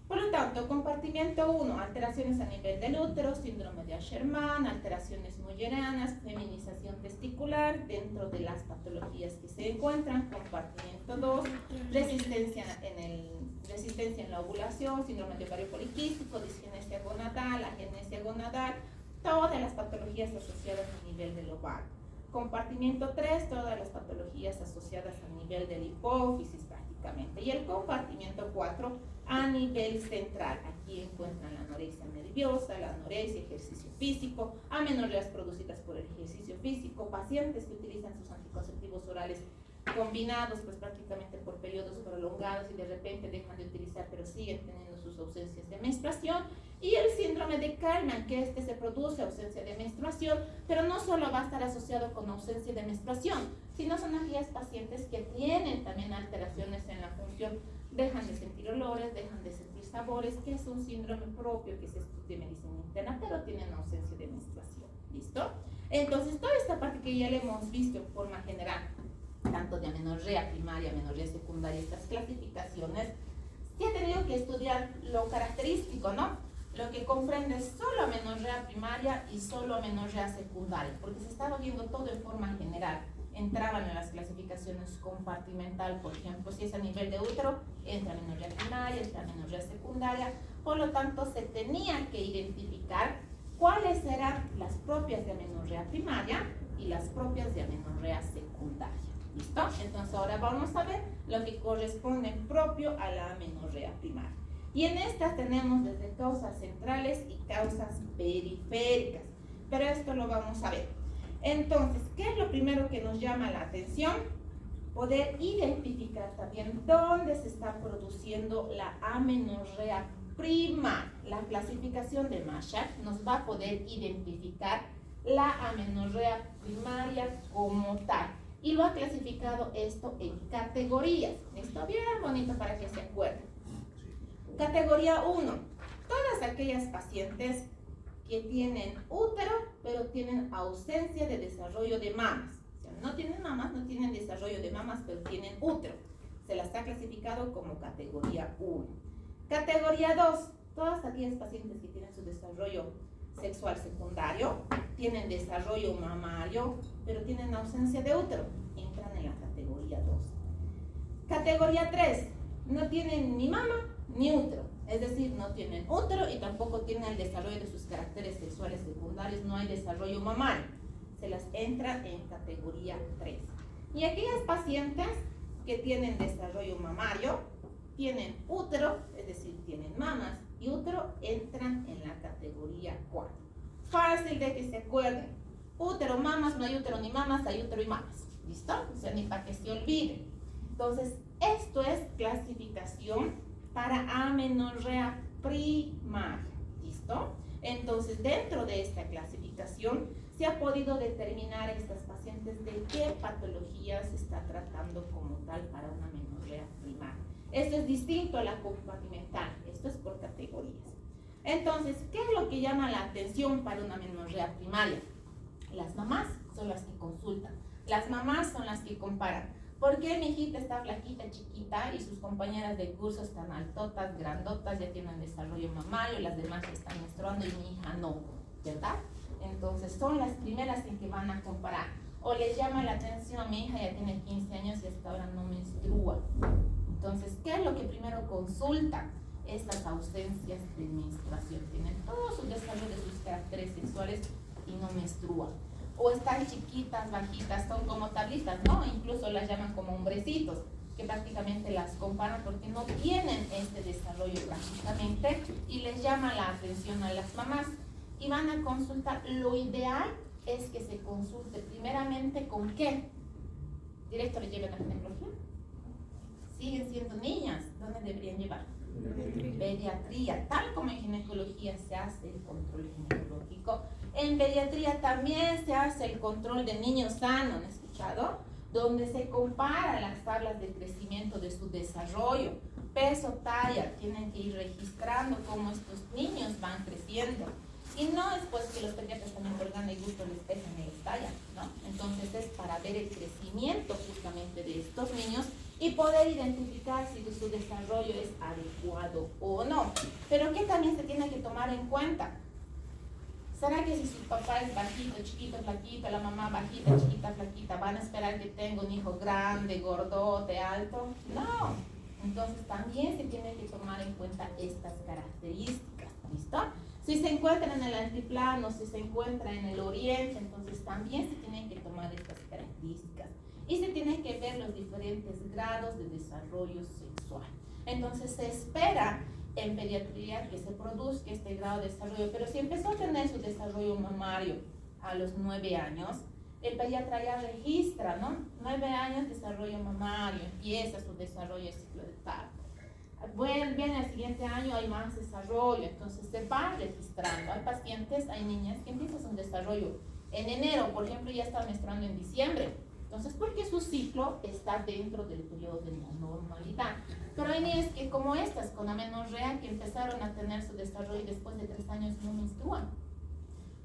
Por lo tanto, compartimiento 1, alteraciones a nivel del útero, síndrome de Asherman, alteraciones mullerianas, feminización testicular, dentro de las patologías que se encuentran. Compartimiento 2, resistencia en la ovulación, síndrome de ovario poliquístico, disgenesia gonadal, agenesia gonadal, todas las patologías asociadas a nivel del ovario. Compartimiento 3, todas las patologías asociadas a nivel de la hipófisis prácticamente. Y el compartimiento 4, a nivel central. Aquí encuentran la anorexia nerviosa, la anorexia, ejercicio físico, amenorreas producidas por el ejercicio físico, pacientes que utilizan sus anticonceptivos orales combinados pues prácticamente por periodos prolongados y de repente dejan de utilizar pero siguen teniendo sus ausencias de menstruación, y el síndrome de Kallmann, que se produce ausencia de menstruación, pero no solo va a estar asociado con ausencia de menstruación, sino son aquellas pacientes que tienen también alteraciones en la función, dejan de sentir olores, dejan de sentir sabores, que es un síndrome propio que se estudia en medicina interna, pero tienen ausencia de menstruación. ¿Listo? Entonces toda esta parte que ya le hemos visto en forma general, tanto de amenorrea primaria, amenorrea secundaria, estas clasificaciones, sí he tenido que estudiar lo característico, ¿no? Lo que comprende solo amenorrea primaria y solo amenorrea secundaria, porque se estaba viendo todo en forma general. Entraban en las clasificaciones compartimental, por ejemplo, si es a nivel de útero, entra amenorrea primaria, entra amenorrea secundaria, por lo tanto se tenía que identificar cuáles eran las propias de amenorrea primaria y las propias de amenorrea secundaria. ¿Listo? Entonces ahora vamos a ver lo que corresponde propio a la amenorrea primaria. Y en estas tenemos desde causas centrales y causas periféricas, pero esto lo vamos a ver. Entonces, ¿qué es lo primero que nos llama la atención? Poder identificar también dónde se está produciendo la amenorrea primaria. La clasificación de Marshall nos va a poder identificar la amenorrea primaria como tal. Y lo ha clasificado esto en categorías. Esto bien bonito para que se acuerden. Categoría 1. Todas aquellas pacientes que tienen útero, pero tienen ausencia de desarrollo de mamas. O sea, no tienen mamas, no tienen desarrollo de mamas, pero tienen útero. Se las ha clasificado como categoría 1. Categoría 2. Todas aquellas pacientes que tienen su desarrollo sexual secundario, tienen desarrollo mamario, pero tienen ausencia de útero, entran en la categoría 2. Categoría 3, no tienen ni mama ni útero, es decir, no tienen útero y tampoco tienen el desarrollo de sus caracteres sexuales secundarios, no hay desarrollo mamario, se las entra en categoría 3. Y aquellas pacientes que tienen desarrollo mamario, tienen útero, es decir, tienen mamas y útero, entran en la categoría 4. Fácil de que se acuerden. Útero, mamas, no hay útero ni mamas, hay útero y mamas. ¿Listo? O sea, ni para que se olviden. Entonces, esto es clasificación para amenorrea primaria. ¿Listo? Entonces, dentro de esta clasificación, se ha podido determinar a estas pacientes de qué patología se está tratando como tal para una amenorrea primaria. Esto es distinto a la compartimental, esto es por categorías. Entonces, ¿qué es lo que llama la atención para una amenorrea primaria? Las mamás son las que consultan, las mamás son las que comparan. ¿Por qué mi hijita está flaquita, chiquita y sus compañeras de curso están altotas, grandotas, ya tienen desarrollo mamario, las demás ya están menstruando y mi hija no? ¿Verdad? Entonces, son las primeras en que van a comparar. O les llama la atención, mi hija ya tiene 15 años y hasta ahora no menstrua. Entonces, ¿qué es lo que primero consultan? Estas ausencias de menstruación. Tienen todo su desarrollo de sus caracteres sexuales y no menstruan. O están chiquitas, bajitas, son como tablitas, ¿no? Incluso las llaman como hombrecitos, que prácticamente las comparan porque no tienen este desarrollo prácticamente y les llama la atención a las mamás. Y van a consultar. Lo ideal es que se consulte primeramente con ¿qué? ¿Directo le llevan a ginecología? Siguen siendo niñas, ¿dónde deberían llevar? Pediatría, tal como en ginecología se hace el control ginecológico, en pediatría también se hace el control de niños sanos, ¿han escuchado? Donde se compara las tablas de crecimiento de su desarrollo, peso, talla, tienen que ir registrando cómo estos niños van creciendo. Y no es pues que los pediatras también por gana y gusto les pesan y les tallan, ¿no? Entonces es para ver el crecimiento justamente de estos niños y poder identificar si su desarrollo es adecuado o no. Pero ¿qué también se tiene que tomar en cuenta? ¿Será que si su papá es bajito, chiquito, flaquito, la mamá bajita, chiquita, flaquita, van a esperar que tenga un hijo grande, gordote, alto? No. Entonces también se tiene que tomar en cuenta estas características, ¿listo? Si se encuentra en el altiplano, si se encuentra en el oriente, entonces también se tienen que tomar estas características y se tienen que ver los diferentes grados de desarrollo sexual. Entonces se espera en pediatría que se produzca este grado de desarrollo, pero si empezó a tener su desarrollo mamario a los 9 años, el pediatra ya registra, ¿no? 9 años de desarrollo mamario, empieza su desarrollo de ciclo de parto. Viene el siguiente año, hay más desarrollo, entonces se va registrando. Hay pacientes, hay niñas que empiezan su desarrollo en enero, por ejemplo, ya están menstruando en diciembre. Entonces, porque su ciclo está dentro del periodo de la normalidad. Pero hay niñas que, como estas, con amenorrea, que empezaron a tener su desarrollo y después de 3 años no menstruan.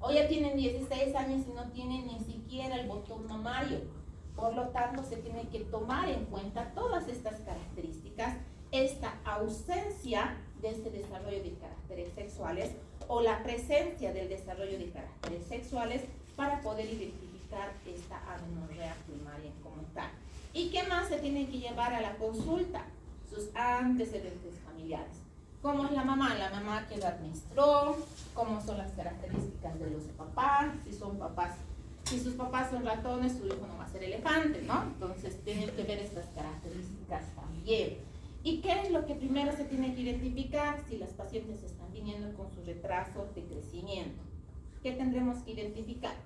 O ya tienen 16 años y no tienen ni siquiera el botón mamario. Por lo tanto, se tiene que tomar en cuenta todas estas características, esta ausencia de este desarrollo de caracteres sexuales o la presencia del desarrollo de caracteres sexuales para poder identificar esta amenorrea primaria como tal. ¿Y qué más se tiene que llevar a la consulta? Sus antecedentes familiares. ¿Cómo es la mamá? La mamá que edad menstruó, cómo son las características de los papás, si son papás, si sus papás son ratones, su hijo no va a ser elefante, ¿no? Entonces tienen que ver estas características también. ¿Y qué es lo que primero se tiene que identificar? Si las pacientes están viniendo con su retraso de crecimiento. ¿Qué tendremos que identificar?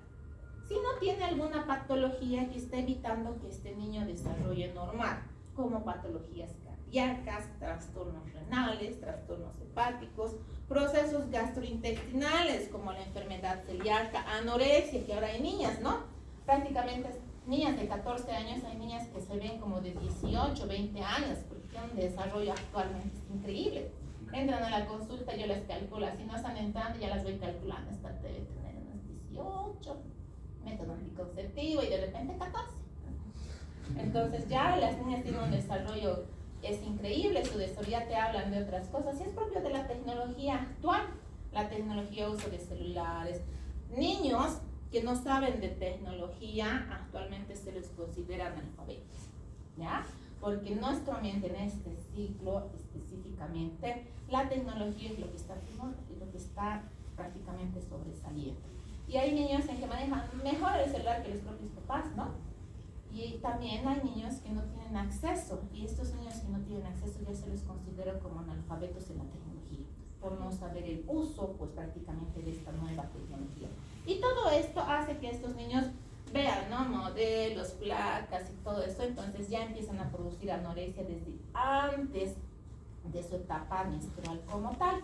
Si no tiene alguna patología que esté evitando que este niño desarrolle normal, como patologías cardíacas, trastornos renales, trastornos hepáticos, procesos gastrointestinales como la enfermedad celíaca, anorexia, que ahora hay niñas, ¿no? Prácticamente niñas de 14 años, hay niñas que se ven como de 18, 20 años, porque tienen un desarrollo actualmente increíble. Entran a la consulta, yo les calculo, si no están entrando, ya las voy calculando, esta debe tener unos 18, método anticonceptivo y de repente 14. Entonces ya las niñas tienen un desarrollo, es increíble, su desarrollo, ya te hablan de otras cosas, y es propio de la tecnología actual, la tecnología, uso de celulares. Niños que no saben de tecnología, actualmente se les considera analfabetos, ¿ya? Porque en nuestro ambiente, en este ciclo específicamente, la tecnología es lo que está prácticamente sobresaliendo. Y hay niños en que manejan mejor el celular que los propios papás, ¿no? Y también hay niños que no tienen acceso, y estos niños que no tienen acceso ya se les considera como analfabetos en la tecnología, por no saber el uso, pues prácticamente de esta nueva tecnología. Y todo esto hace que estos niños vean, ¿no? Modelos, placas y todo esto, entonces ya empiezan a producir anorexia desde antes de su etapa menstrual como tal.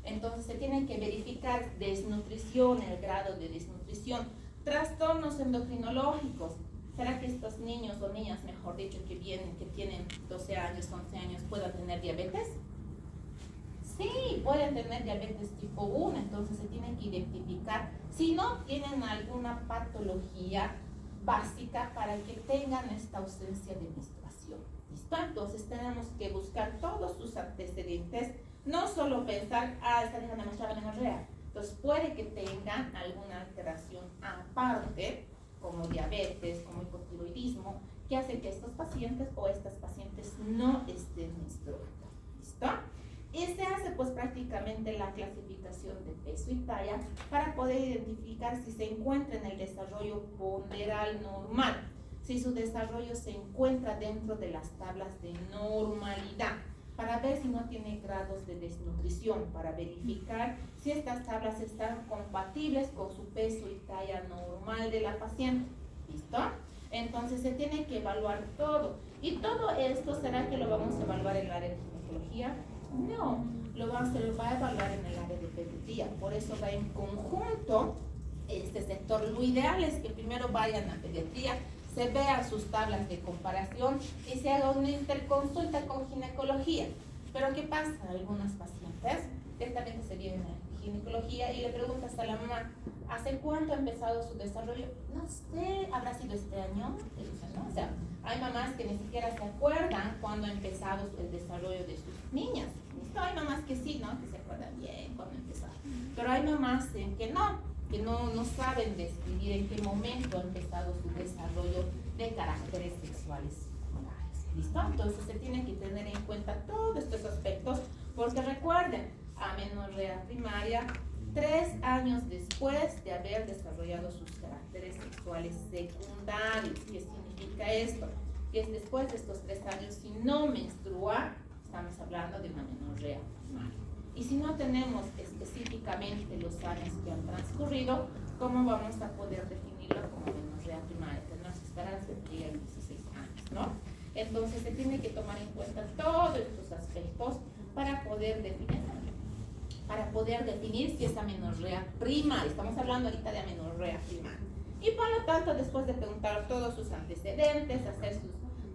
Entonces se tiene que verificar desnutrición, el grado de desnutrición, trastornos endocrinológicos. ¿Será que estos niños o niñas, mejor dicho, que vienen, que tienen 12 años, 11 años, puedan tener diabetes? Sí, pueden tener diabetes tipo 1, entonces se tienen que identificar si no tienen alguna patología básica para que tengan esta ausencia de menstruación. ¿Listo? Entonces tenemos que buscar todos sus antecedentes, no solo pensar, está dejando de menstruar amenorrea. Entonces puede que tengan alguna alteración aparte, como diabetes, como hipotiroidismo, que hace que estos pacientes o estas pacientes no estén menstruando. ¿Listo? Y se hace pues prácticamente la clasificación de peso y talla para poder identificar si se encuentra en el desarrollo ponderal normal, si su desarrollo se encuentra dentro de las tablas de normalidad, para ver si no tiene grados de desnutrición, para verificar si estas tablas están compatibles con su peso y talla normal de la paciente. ¿Listo? Entonces se tiene que evaluar todo. ¿Y todo esto será que lo vamos a evaluar en el área de ginecología? No, lo va a evaluar en el área de pediatría. Por eso va en conjunto este sector. Lo ideal es que primero vayan a pediatría, se vean sus tablas de comparación y se haga una interconsulta con ginecología. Pero ¿qué pasa? Algunas pacientes directamente se vienen a ginecología y le preguntas a la mamá, ¿hace cuánto ha empezado su desarrollo? No sé, ¿habrá sido este año? ¿No? O sea, hay mamás que ni siquiera se acuerdan cuándo ha empezado el desarrollo de sus niñas. ¿Listo? Hay mamás que sí, ¿no? Que se acuerdan bien cuándo empezaron. Pero hay mamás que no saben describir en qué momento ha empezado su desarrollo de caracteres sexuales. ¿Listo? Entonces se tienen que tener en cuenta todos estos aspectos, porque recuerden, amenorrea primaria 3 años después de haber desarrollado sus caracteres sexuales secundarios. ¿Qué significa esto? Que es después de estos 3 años, si no menstrua, estamos hablando de una amenorrea primaria. Y si no tenemos específicamente los años que han transcurrido, ¿cómo vamos a poder definirlo como amenorrea primaria? Tenemos que esperar hasta que lleguen 16 años, ¿no? Entonces se tiene que tomar en cuenta todos estos aspectos para poder definir si es amenorrea primaria. Estamos hablando ahorita de amenorrea primaria. Y por lo tanto, después de preguntar todos sus antecedentes, hacer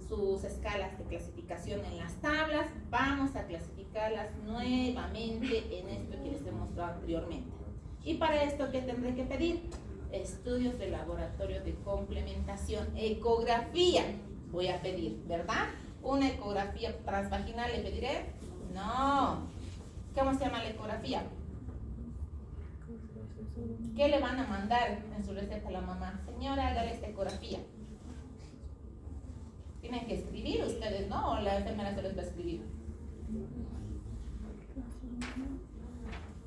sus escalas de clasificación en las tablas, vamos a clasificarlas nuevamente en esto que les he mostrado anteriormente. Y para esto, ¿qué tendré que pedir? Estudios de laboratorio de complementación, ecografía voy a pedir, ¿verdad? Una ecografía transvaginal le pediré. No. ¿Cómo se llama la ecografía? ¿Qué le van a mandar en su receta a la mamá? Señora, hágale esta ecografía. Tienen que escribir ustedes, ¿no? O la enfermera se los va a escribir.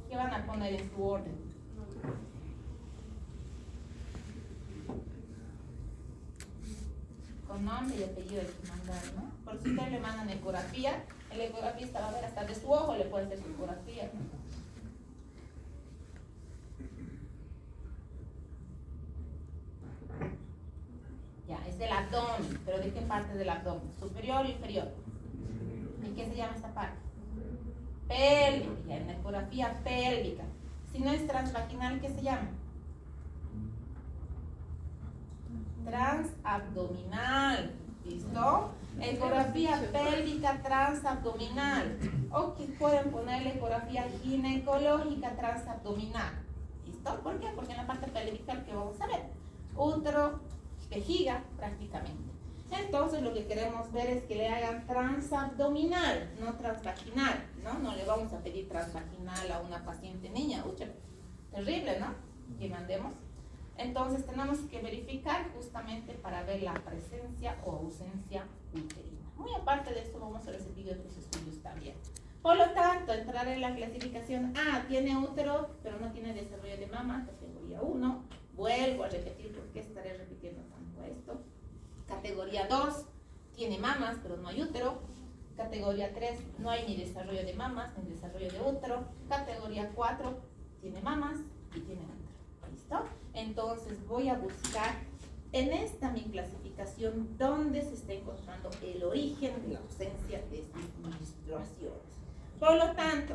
¿Qué van a poner en su orden? Con nombre y apellido hay que mandar, ¿no? Por si ustedes le mandan ecografía, el ecografista va a ver hasta de su ojo, le puede hacer su ecografía, ¿no? Ya, es del abdomen, pero ¿de qué parte del abdomen? ¿Superior o inferior? ¿Y qué se llama esta parte? Pélvica, ya, en la ecografía pélvica. Si no es transvaginal, ¿qué se llama? Transabdominal, ¿listo? Ecografía pélvica transabdominal. O que pueden ponerle ecografía ginecológica transabdominal, ¿listo? ¿Por qué? Porque en la parte pélvica que vamos a ver, útero, vejiga prácticamente. Entonces lo que queremos ver es que le hagan transabdominal, no transvaginal, ¿no? No le vamos a pedir transvaginal a una paciente niña, ucha, terrible, ¿no? Que mandemos. Entonces tenemos que verificar justamente para ver la presencia o ausencia uterina. Muy aparte de esto vamos a recibir otros estudios también. Por lo tanto, entrar en la clasificación A, tiene útero, pero no tiene desarrollo de mama, categoría 1. Vuelvo a repetir porque estaré repitiendo tanto esto. Categoría 2, tiene mamas, pero no hay útero. Categoría 3, no hay ni desarrollo de mamas, ni desarrollo de útero. Categoría 4, tiene mamas y tiene útero. ¿Listo? Entonces voy a buscar en esta mi clasificación donde se está encontrando el origen de la ausencia de sus menstruaciones. Por lo tanto,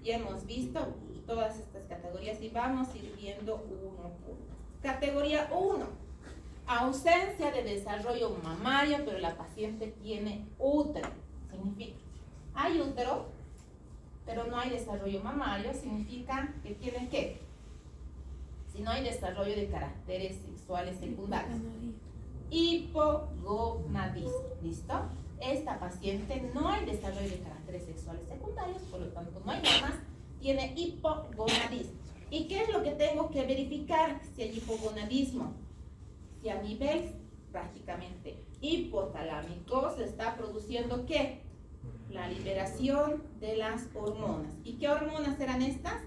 ya hemos visto todas estas categorías y vamos a ir viendo uno por uno. Categoría 1, ausencia de desarrollo mamario, pero la paciente tiene útero. Significa, hay útero, pero no hay desarrollo mamario, significa que tiene ¿qué? Si no hay desarrollo de caracteres sexuales secundarios. Hipogonadismo, ¿listo? Esta paciente no hay desarrollo de caracteres sexuales secundarios, por lo tanto no hay mamas, tiene hipogonadismo. ¿Y qué es lo que tengo que verificar si hay hipogonadismo? Si a nivel prácticamente hipotalámico se está produciendo ¿qué? La liberación de las hormonas. ¿Y qué hormonas serán estas?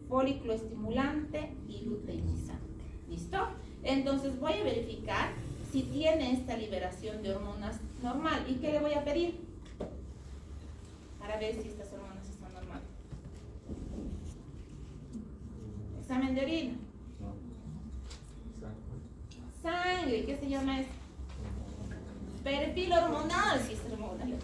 Folículo estimulante y luteinizante. ¿Listo? Entonces voy a verificar si tiene esta liberación de hormonas normal. ¿Y qué le voy a pedir? Para ver si estas hormonas están normales. Examen de orina. Sangre. ¿Qué se llama eso? Perfil hormonal. Si es hormonal.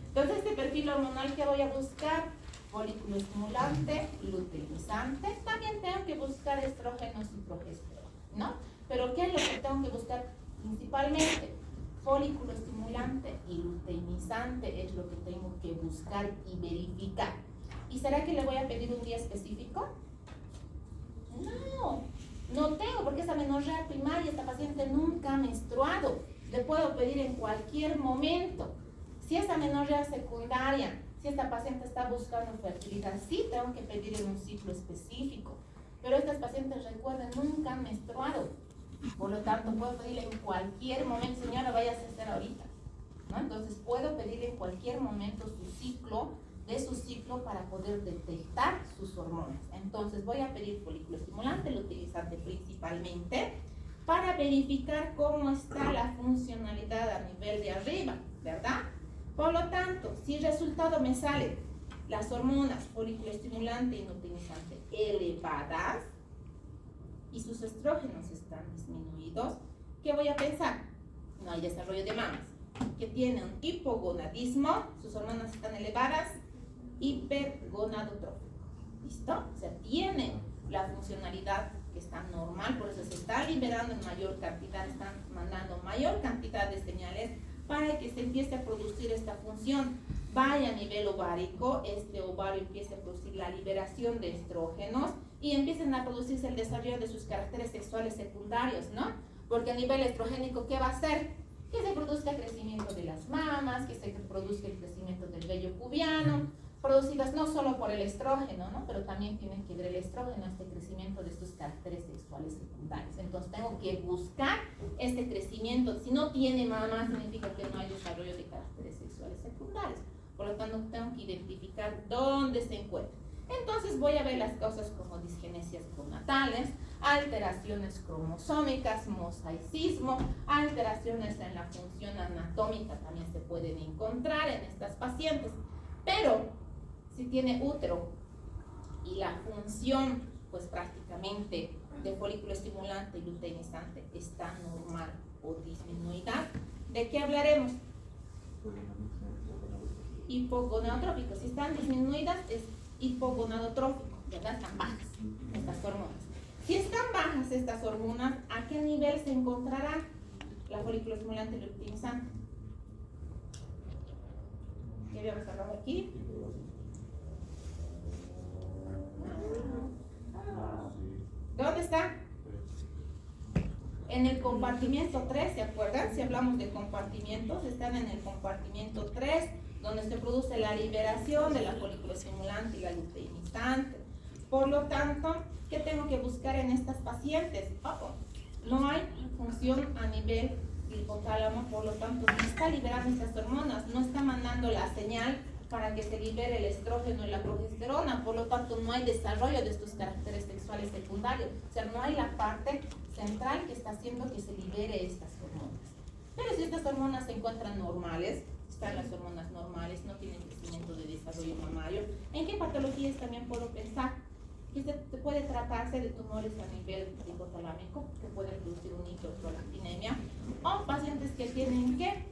Entonces este perfil hormonal que voy a buscar, folículo estimulante, luteinizante. También tengo que buscar estrógenos y progesterona, ¿no? Pero ¿qué es lo que tengo que buscar principalmente? Folículo estimulante y luteinizante es lo que tengo que buscar y verificar. ¿Y será que le voy a pedir un día específico? No, no tengo, porque es amenorrea primaria, esta paciente nunca ha menstruado. Le puedo pedir en cualquier momento. Si es amenorrea secundaria, si esta paciente está buscando fertilidad, sí tengo que pedir en un ciclo específico. Pero estas pacientes, recuerden, nunca han menstruado. Por lo tanto, puedo pedirle en cualquier momento, señora, váyase a hacer ahorita, ¿no? Entonces, puedo pedirle en cualquier momento su ciclo de su ciclo para poder detectar sus hormonas. Entonces voy a pedir folículo estimulante, el utilizante principalmente, para verificar cómo está la funcionalidad a nivel de arriba, ¿verdad? Por lo tanto, si el resultado me sale las hormonas folículo estimulante y luteinizante elevadas y sus estrógenos están disminuidos, ¿qué voy a pensar? No hay desarrollo de mamas. Que tiene un hipogonadismo, sus hormonas están elevadas, hipergonadotrófico. ¿Listo? O sea, tiene la funcionalidad que está normal, por eso se está liberando en mayor cantidad, están mandando mayor cantidad de señales para que se empiece a producir esta función. Vaya a nivel ovárico, este ovario empieza a producir la liberación de estrógenos y empiezan a producirse el desarrollo de sus caracteres sexuales secundarios, ¿no? Porque a nivel estrogénico, ¿qué va a hacer? Que se produzca el crecimiento de las mamas, que se produzca el crecimiento del vello pubiano, producidas no solo por el estrógeno, ¿no? Pero también tiene que ver el estrógeno, este crecimiento de estos caracteres sexuales secundarios. Entonces tengo que buscar este crecimiento. Si no tiene mama, significa que no hay desarrollo de caracteres sexuales secundarios. Por lo tanto, tengo que identificar dónde se encuentra. Entonces voy a ver las causas como disgenesias gonadales, alteraciones cromosómicas, mosaicismo, alteraciones en la función anatómica también se pueden encontrar en estas pacientes. Pero si tiene útero y la función, pues prácticamente de folículo estimulante y luteinizante está normal o disminuida, ¿de qué hablaremos? Hipogonadotrófico. Si están disminuidas es hipogonadotrófico, ¿verdad? Están bajas estas hormonas. Si están bajas estas hormonas, ¿a qué nivel se encontrará la folículo estimulante y luteinizante? ¿Qué habíamos hablado aquí? ¿Dónde está? En el compartimiento 3, ¿se acuerdan? Si hablamos de compartimientos, están en el compartimento 3, donde se produce la liberación de la folículo estimulante y la luteinizante. Por lo tanto, ¿qué tengo que buscar en estas pacientes? No hay función a nivel del hipotálamo, por lo tanto, no está liberando estas hormonas, no está mandando la señal para que se libere el estrógeno y la progesterona, por lo tanto, no hay desarrollo de estos caracteres sexuales secundarios. O sea, no hay la parte central que está haciendo que se libere estas hormonas. Pero si estas hormonas se encuentran normales, están las hormonas normales, no tienen crecimiento de desarrollo mamario, ¿en qué patologías también puedo pensar? Que puede tratarse de tumores a nivel hipotalámico, que pueden producir una hiperprolactinemia, o pacientes que tienen ¿qué?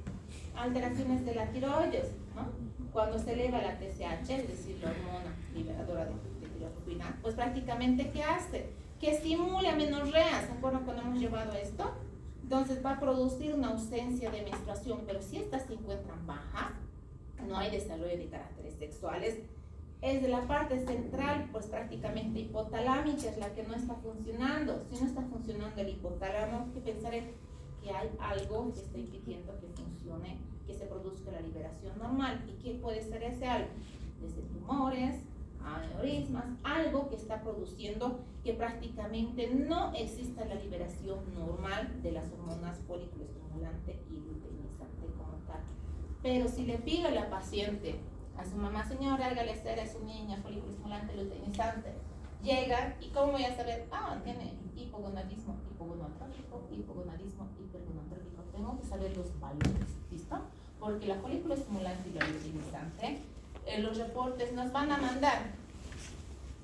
Alteraciones de la tiroides, ¿no? Cuando se eleva la TSH, es decir, la hormona liberadora de tiroxina, pues prácticamente ¿qué hace? Que estimule amenorrea. ¿Se acuerdan cuando hemos llevado esto? Entonces va a producir una ausencia de menstruación, pero si estas se encuentran bajas, no hay desarrollo de caracteres sexuales. Es de la parte central, pues prácticamente hipotalámica es la que no está funcionando. Si no está funcionando el hipotálamo, hay que pensar en que hay algo que está impidiendo que funcione, que se produzca la liberación normal. ¿Y qué puede ser ese algo? Desde tumores, aneurismas, algo que está produciendo que prácticamente no exista la liberación normal de las hormonas folículo estimulante y luteinizante como tal. Pero si le pido a la paciente, a su mamá, señora, hágale hacer a su niña folículo estimulante, luteinizante, llega y ¿cómo voy a saber? Tiene hipogonadismo, hipogonadotrófico, hipogonadismo, hipergonadotrófico. Tengo que saber los valores, ¿listo? Porque la folículo estimulante y la luteinizante, los reportes nos van a mandar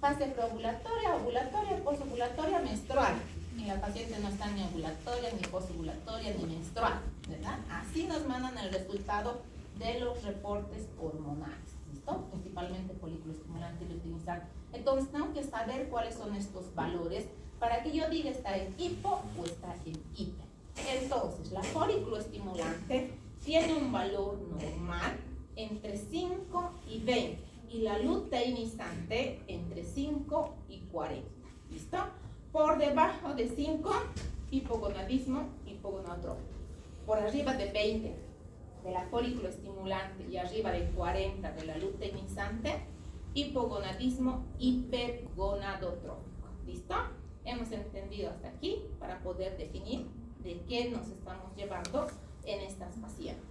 fase preovulatoria, ovulatoria, posovulatoria, menstrual. Y la paciente no está ni ovulatoria, ni posovulatoria, ni menstrual, ¿verdad? Así nos mandan el resultado de los reportes hormonales, ¿listo? Principalmente folículo estimulante y luteinizante. Entonces tengo que saber cuáles son estos valores para que yo diga está en hipo o está en hiper. Entonces, la folículo estimulante tiene un valor normal entre 5 y 20 y la luteinizante entre 5 y 40, ¿listo? Por debajo de 5, hipogonadismo, hipogonadotrófico. Por arriba de 20 de la folículo estimulante y arriba de 40 de la luteinizante, hipogonadismo, hipergonadotrófico, ¿listo? Hemos entendido hasta aquí para poder definir de qué nos estamos llevando en estas pacientes.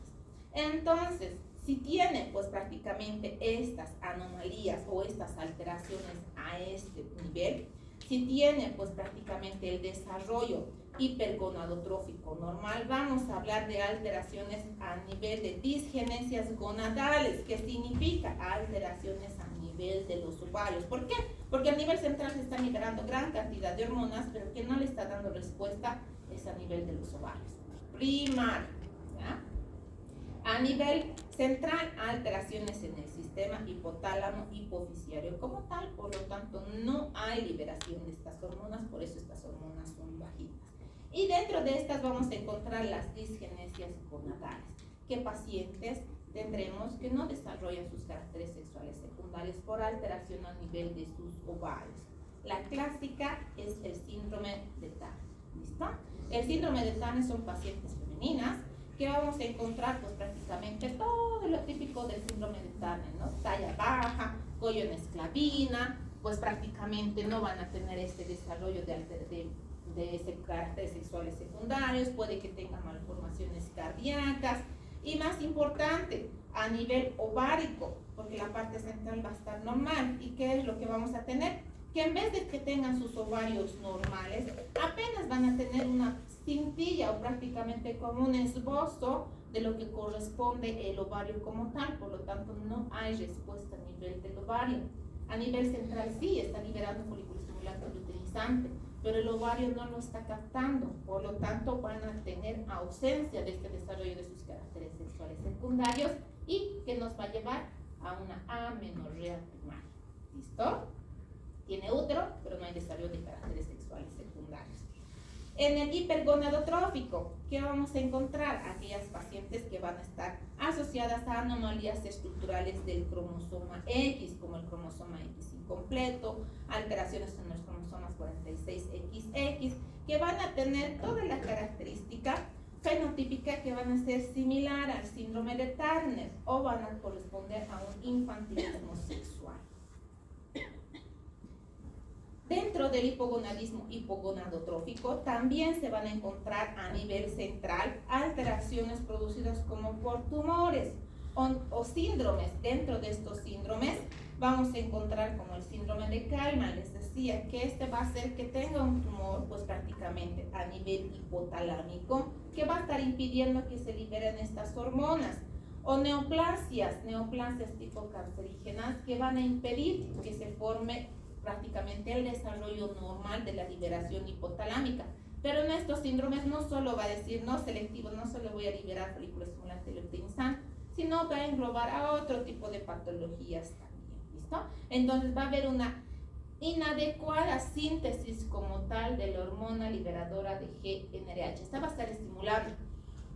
Entonces, Si tiene pues prácticamente estas anomalías o estas alteraciones a este nivel, si tiene pues prácticamente el desarrollo hipergonadotrófico normal, vamos a hablar de alteraciones a nivel de disgenesias gonadales, que significa alteraciones a nivel de los ovarios. ¿Por qué? Porque a nivel central se están liberando gran cantidad de hormonas, pero que no le está dando respuesta es a nivel de los ovarios. Primario, ¿ya? A nivel central, alteraciones en el sistema hipotálamo hipoficiario como tal, por lo tanto no hay liberación de estas hormonas, por eso estas hormonas son bajitas. Y dentro de estas vamos a encontrar las disgenesias gonadales, que pacientes tendremos que no desarrollan sus caracteres sexuales secundarios por alteración a nivel de sus ovarios. La clásica es el síndrome de Turner. ¿Listo? El síndrome de Turner son pacientes femeninas que vamos a encontrar pues prácticamente todo lo típico del síndrome de Turner, ¿no? Talla baja, cuello en esclavina, pues prácticamente no van a tener este desarrollo de caracteres sexuales secundarios, puede que tengan malformaciones cardíacas y más importante, a nivel ovárico, porque la parte central va a estar normal. ¿Y qué es lo que vamos a tener? Que en vez de que tengan sus ovarios normales, apenas van a tener una cintilla o prácticamente como un esbozo de lo que corresponde el ovario como tal, por lo tanto no hay respuesta a nivel del ovario. A nivel central sí está liberando folículo estimulante luteinizante, pero el ovario no lo está captando, por lo tanto van a tener ausencia de este desarrollo de sus caracteres sexuales secundarios y que nos va a llevar a una amenorrea primaria. ¿Listo? Tiene útero, pero no hay desarrollo de caracteres sexuales secundarios. En el hipergonadotrófico, ¿qué vamos a encontrar? Aquellas pacientes que van a estar asociadas a anomalías estructurales del cromosoma X, como el cromosoma X incompleto, alteraciones en los cromosomas 46XX, que van a tener toda la característica fenotípica que van a ser similar al síndrome de Turner o van a corresponder a un infantilismo sexual. Dentro del hipogonadismo hipogonadotrófico también se van a encontrar a nivel central alteraciones producidas como por tumores o síndromes. Dentro de estos síndromes vamos a encontrar como el síndrome de Kallmann. Les decía que este va a hacer que tenga un tumor pues prácticamente a nivel hipotalámico que va a estar impidiendo que se liberen estas hormonas. O neoplasias tipo cancerígenas que van a impedir que se forme prácticamente el desarrollo normal de la liberación hipotalámica. Pero en estos síndromes no solo va a decir no selectivo, no solo voy a liberar folículo estimulante luteinizante, sino va a englobar a otro tipo de patologías también. ¿Listo? Entonces va a haber una inadecuada síntesis como tal de la hormona liberadora de GnRH. Esta va a estar estimulando.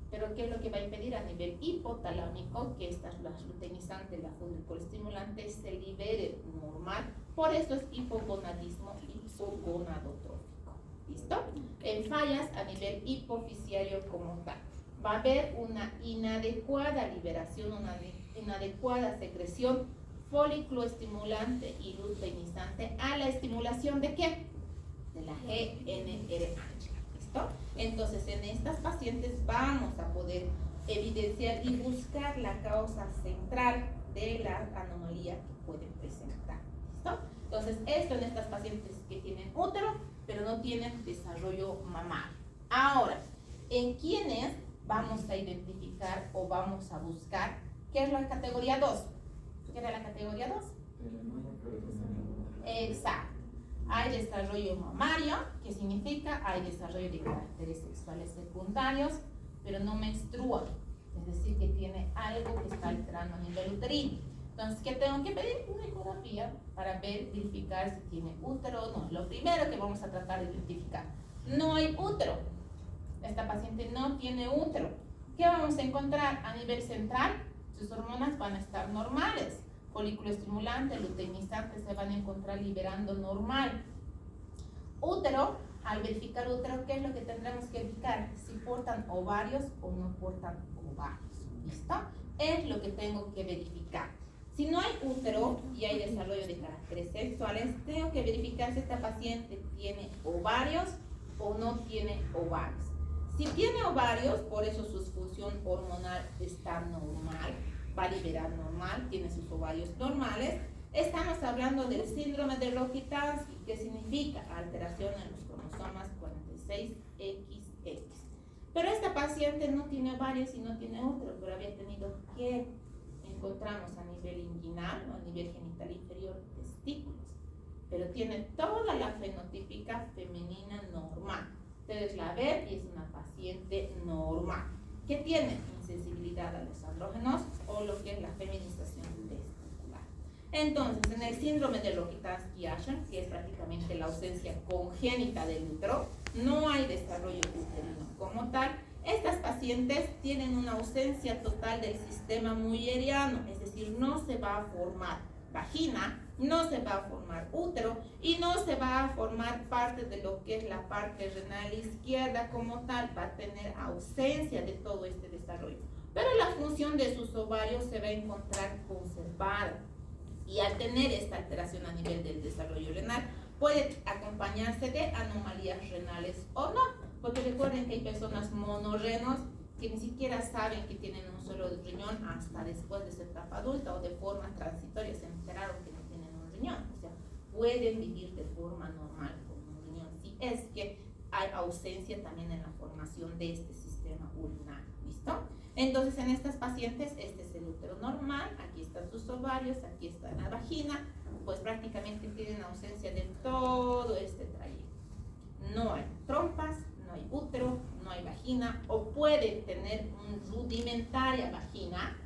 Pero ¿qué es lo que va a impedir a nivel hipotalámico? Que estas, las luteinizantes, la folículo-estimulante se libere normal. Por eso es hipogonadismo hipogonadotrófico. ¿Listo? En fallas a nivel hipofisiario como tal. Va a haber una inadecuada liberación, una inadecuada secreción folículo estimulante y luteinizante a la estimulación ¿de qué? De la GnRH. ¿Listo? Entonces, en estas pacientes vamos a poder evidenciar y buscar la causa central de la anomalía que pueden presentar. ¿Listo? Entonces, esto en estas pacientes que tienen útero, pero no tienen desarrollo mamario. Ahora, ¿en quiénes vamos a identificar o vamos a buscar qué es la categoría 2? ¿Qué era la categoría 2? Exacto. Hay desarrollo mamario, que significa hay desarrollo de caracteres sexuales secundarios, pero no menstrua, es decir, que tiene algo que está alterando a nivel uterino. Entonces, ¿qué tengo que pedir? Una ecografía para verificar si tiene útero o no. Lo primero que vamos a tratar de identificar, no hay útero. Esta paciente no tiene útero. ¿Qué vamos a encontrar a nivel central? Sus hormonas van a estar normales. Folículo estimulante, luteinizante se van a encontrar liberando normal. Útero, al verificar útero, ¿qué es lo que tendremos que verificar? Si portan ovarios o no portan ovarios. ¿Listo? Es lo que tengo que verificar. Si no hay útero y hay desarrollo de caracteres sexuales, tengo que verificar si esta paciente tiene ovarios o no tiene ovarios. Si tiene ovarios, por eso su función hormonal está normal, va a liberar normal, tiene sus ovarios normales. Estamos hablando del síndrome de Rokitansky, que significa alteración en los cromosomas 46XX. Pero esta paciente no tiene ovarios y no tiene útero, pero había tenido que encontramos a nivel inguinal o a nivel genital inferior testículos, pero tiene toda la fenotípica femenina normal. Ustedes la ven y es una paciente normal que tiene insensibilidad a los andrógenos o lo que es la feminización testicular. Entonces, en el síndrome de Rokitansky-Asher, que es prácticamente la ausencia congénita del útero, no hay desarrollo uterino como tal. Estas pacientes tienen una ausencia total del sistema mulleriano, es decir, no se va a formar vagina, no se va a formar útero y no se va a formar parte de lo que es la parte renal izquierda como tal, va a tener ausencia de todo este desarrollo. Pero la función de sus ovarios se va a encontrar conservada y al tener esta alteración a nivel del desarrollo renal puede acompañarse de anomalías renales o no. Porque recuerden que hay personas monorrenos que ni siquiera saben que tienen un solo riñón hasta después de su etapa adulta o de forma transitoria se enteraron que no tienen un riñón. O sea, pueden vivir de forma normal con un riñón si es que hay ausencia también en la formación de este sistema urinario. ¿Listo? Entonces, en estas pacientes, este es el útero normal, aquí están sus ovarios, aquí está la vagina, pues prácticamente tienen ausencia de todo este trayecto. No hay trompas, no hay útero, no hay vagina, o pueden tener un rudimentaria vagina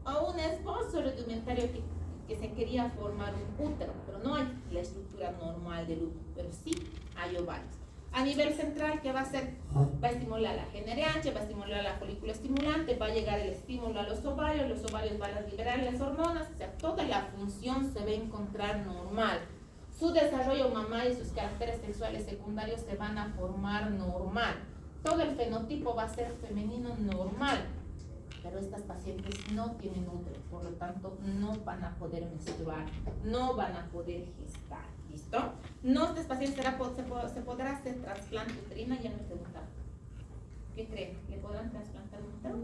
o un esbozo rudimentario que se quería formar un útero, pero no hay la estructura normal del útero, pero sí hay ovarios. A nivel central, ¿qué va a hacer? Va a estimular la GnRH, va a estimular la folícula estimulante, va a llegar el estímulo a los ovarios van a liberar las hormonas, o sea, toda la función se va a encontrar normal. Su desarrollo mamario y sus caracteres sexuales secundarios se van a formar normal. Todo el fenotipo va a ser femenino normal. Pero estas pacientes no tienen útero, por lo tanto no van a poder menstruar, no van a poder gestar. ¿Listo? No, estas pacientes se podrá hacer trasplante uterino, ya me preguntaron. ¿Qué creen? ¿Le podrán trasplantar un útero?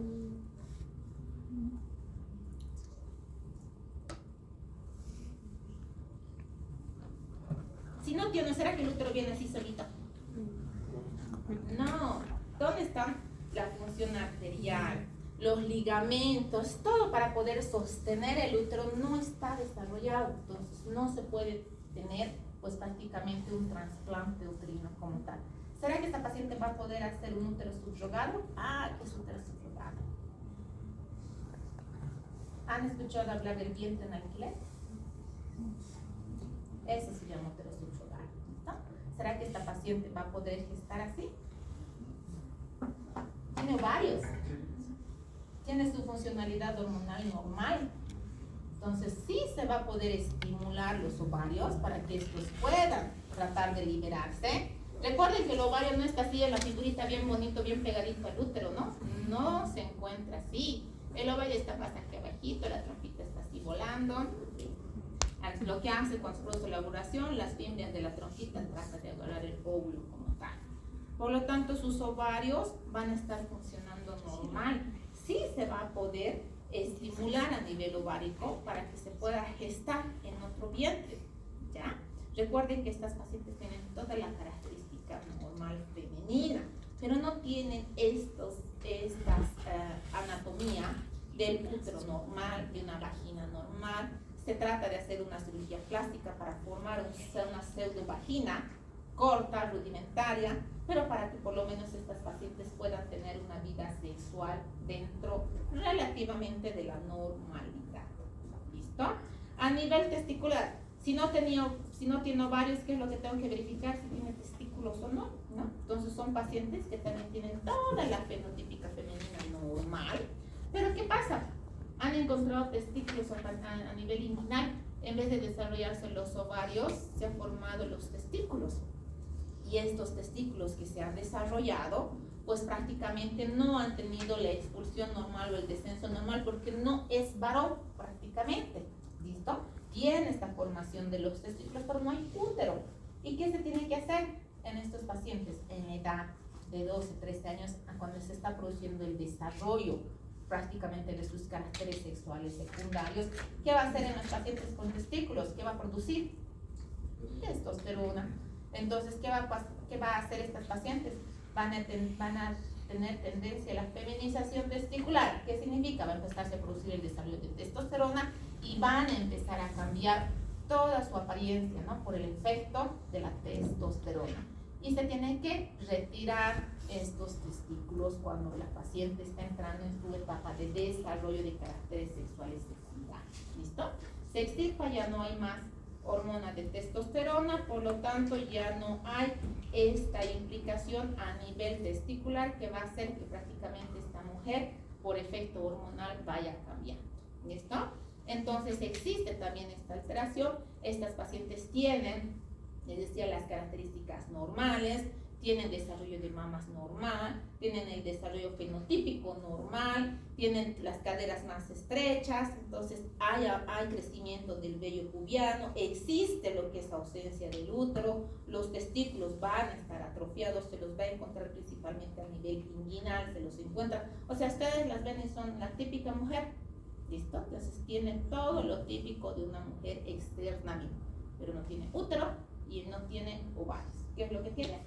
Si no tiene, ¿será que el útero viene así solito? No. ¿Dónde está la función arterial? Los ligamentos, todo para poder sostener el útero no está desarrollado. Entonces no se puede tener pues prácticamente un trasplante uterino como tal. ¿Será que esta paciente va a poder hacer un útero subrogado? ¿Qué es útero subrogado? ¿Han escuchado hablar del vientre en alquiler? Eso se llama útero subrogado. ¿No? ¿Será que esta paciente va a poder gestar así? Tiene ovarios. Tiene su funcionalidad hormonal normal. Entonces sí se va a poder estimular los ovarios para que estos puedan tratar de liberarse. Recuerden que el ovario no está así en la figurita bien bonito, bien pegadito al útero, ¿no? No se encuentra así. El ovario está más aquí abajito, la trompita está así volando. Lo que hace cuando se produce la ovulación, las fibras de la trompita tratan de agarrar el óvulo como tal. Por lo tanto, sus ovarios van a estar funcionando normal. Sí se va a poder estimular a nivel ovárico para que se pueda gestar en otro vientre, ¿ya? Recuerden que estas pacientes tienen toda la característica normal femenina, pero no tienen esta anatomía del útero normal, de una vagina normal. Se trata de hacer una cirugía plástica para formar una pseudovagina corta, rudimentaria, pero para que por lo menos estas pacientes puedan tener una vida sexual dentro relativamente de la normalidad. ¿Listo? A nivel testicular, si no tiene ovarios, ¿qué es lo que tengo que verificar? Si tiene testículos o no, ¿no? Entonces son pacientes que también tienen toda la fenotípica femenina normal, pero ¿qué pasa? Han encontrado testículos a nivel inguinal, en vez de desarrollarse los ovarios, se han formado los testículos. Y estos testículos que se han desarrollado, pues prácticamente no han tenido la expulsión normal o el descenso normal porque no es varón prácticamente. ¿Listo? Tiene esta formación de los testículos, pero no hay útero. ¿Y qué se tiene que hacer en estos pacientes? En edad de 12, 13 años, cuando se está produciendo el desarrollo prácticamente de sus caracteres sexuales secundarios. ¿Qué va a hacer en los pacientes con testículos? ¿Qué va a producir? Testosterona. Entonces, ¿qué va a hacer estas pacientes? Van a tener tendencia a la feminización testicular. ¿Qué significa? Va a empezarse a producir el desarrollo de testosterona y van a empezar a cambiar toda su apariencia, ¿no? Por el efecto de la testosterona. Y se tienen que retirar estos testículos cuando la paciente está entrando en su etapa de desarrollo de caracteres sexuales secundarios. ¿Listo? Se extirpa, ya no hay más hormona de testosterona, por lo tanto ya no hay esta implicación a nivel testicular que va a hacer que prácticamente esta mujer por efecto hormonal vaya cambiando. ¿Listo? Entonces existe también esta alteración. Estas pacientes tienen, les decía, las características normales, tienen desarrollo de mamas normal, tienen el desarrollo fenotípico normal, tienen las caderas más estrechas, entonces hay crecimiento del vello pubiano, existe lo que es ausencia del útero, los testículos van a estar atrofiados, se los va a encontrar principalmente a nivel inguinal, se los encuentra, o sea, ustedes las ven y son la típica mujer, ¿listo? Entonces tienen todo lo típico de una mujer externamente, pero no tiene útero y no tiene ovarios. ¿Qué es lo que tiene?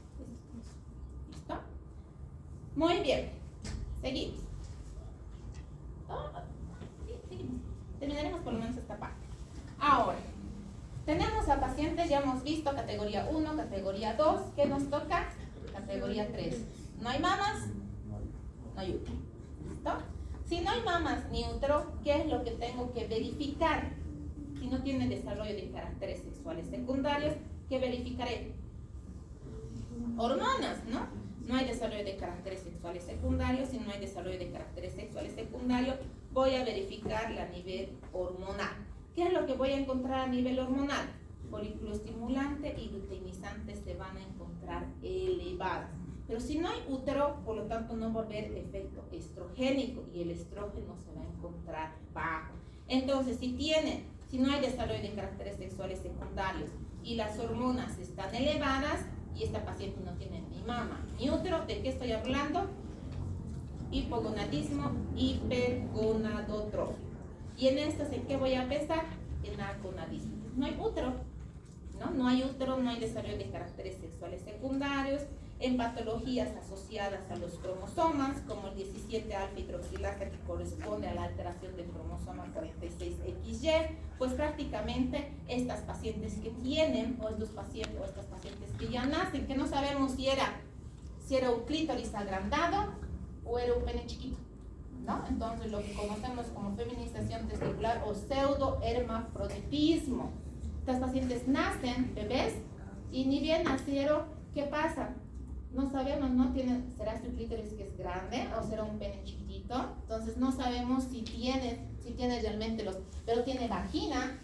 ¿Listo? Muy bien, seguimos. Seguimos. Terminaremos por lo menos esta parte. Ahora, tenemos a pacientes, ya hemos visto categoría 1, categoría 2. ¿Qué nos toca? Categoría 3. ¿No hay mamas? No hay útero. ¿Listo? Si no hay mamas ni útero, ¿qué es lo que tengo que verificar? Si no tiene desarrollo de caracteres sexuales secundarios, ¿qué verificaré? Hormonas, ¿no? No hay desarrollo de caracteres sexuales secundarios. Si no hay desarrollo de caracteres sexuales secundarios, voy a verificarla a nivel hormonal. ¿Qué es lo que voy a encontrar a nivel hormonal? Folículo estimulante y luteinizante se van a encontrar elevadas. Pero si no hay útero, por lo tanto no va a haber efecto estrogénico y el estrógeno se va a encontrar bajo. Entonces, si no hay desarrollo de caracteres sexuales secundarios y las hormonas están elevadas y esta paciente no tiene ni mama ni útero, ¿de qué estoy hablando? Hipogonadismo hipergonadotrófico. Y en estas, ¿en qué voy a pensar? En agonadismo. No hay útero, ¿no? No hay útero, no hay desarrollo de caracteres sexuales secundarios. En patologías asociadas a los cromosomas, como el 17 alfa hidroxilasa que corresponde a la alteración del cromosoma 46XY, pues prácticamente estas pacientes que tienen, o estos pacientes o estas pacientes que ya nacen, que no sabemos si era un clítoris agrandado o era un pene chiquito, ¿no? Entonces lo que conocemos como feminización testicular o pseudohermafroditismo. Estas pacientes nacen bebés y ni bien nacieron, ¿qué pasa? No sabemos, ¿será su clítoris que es grande o será un pene chiquitito? Entonces no sabemos si tiene realmente pero tiene vagina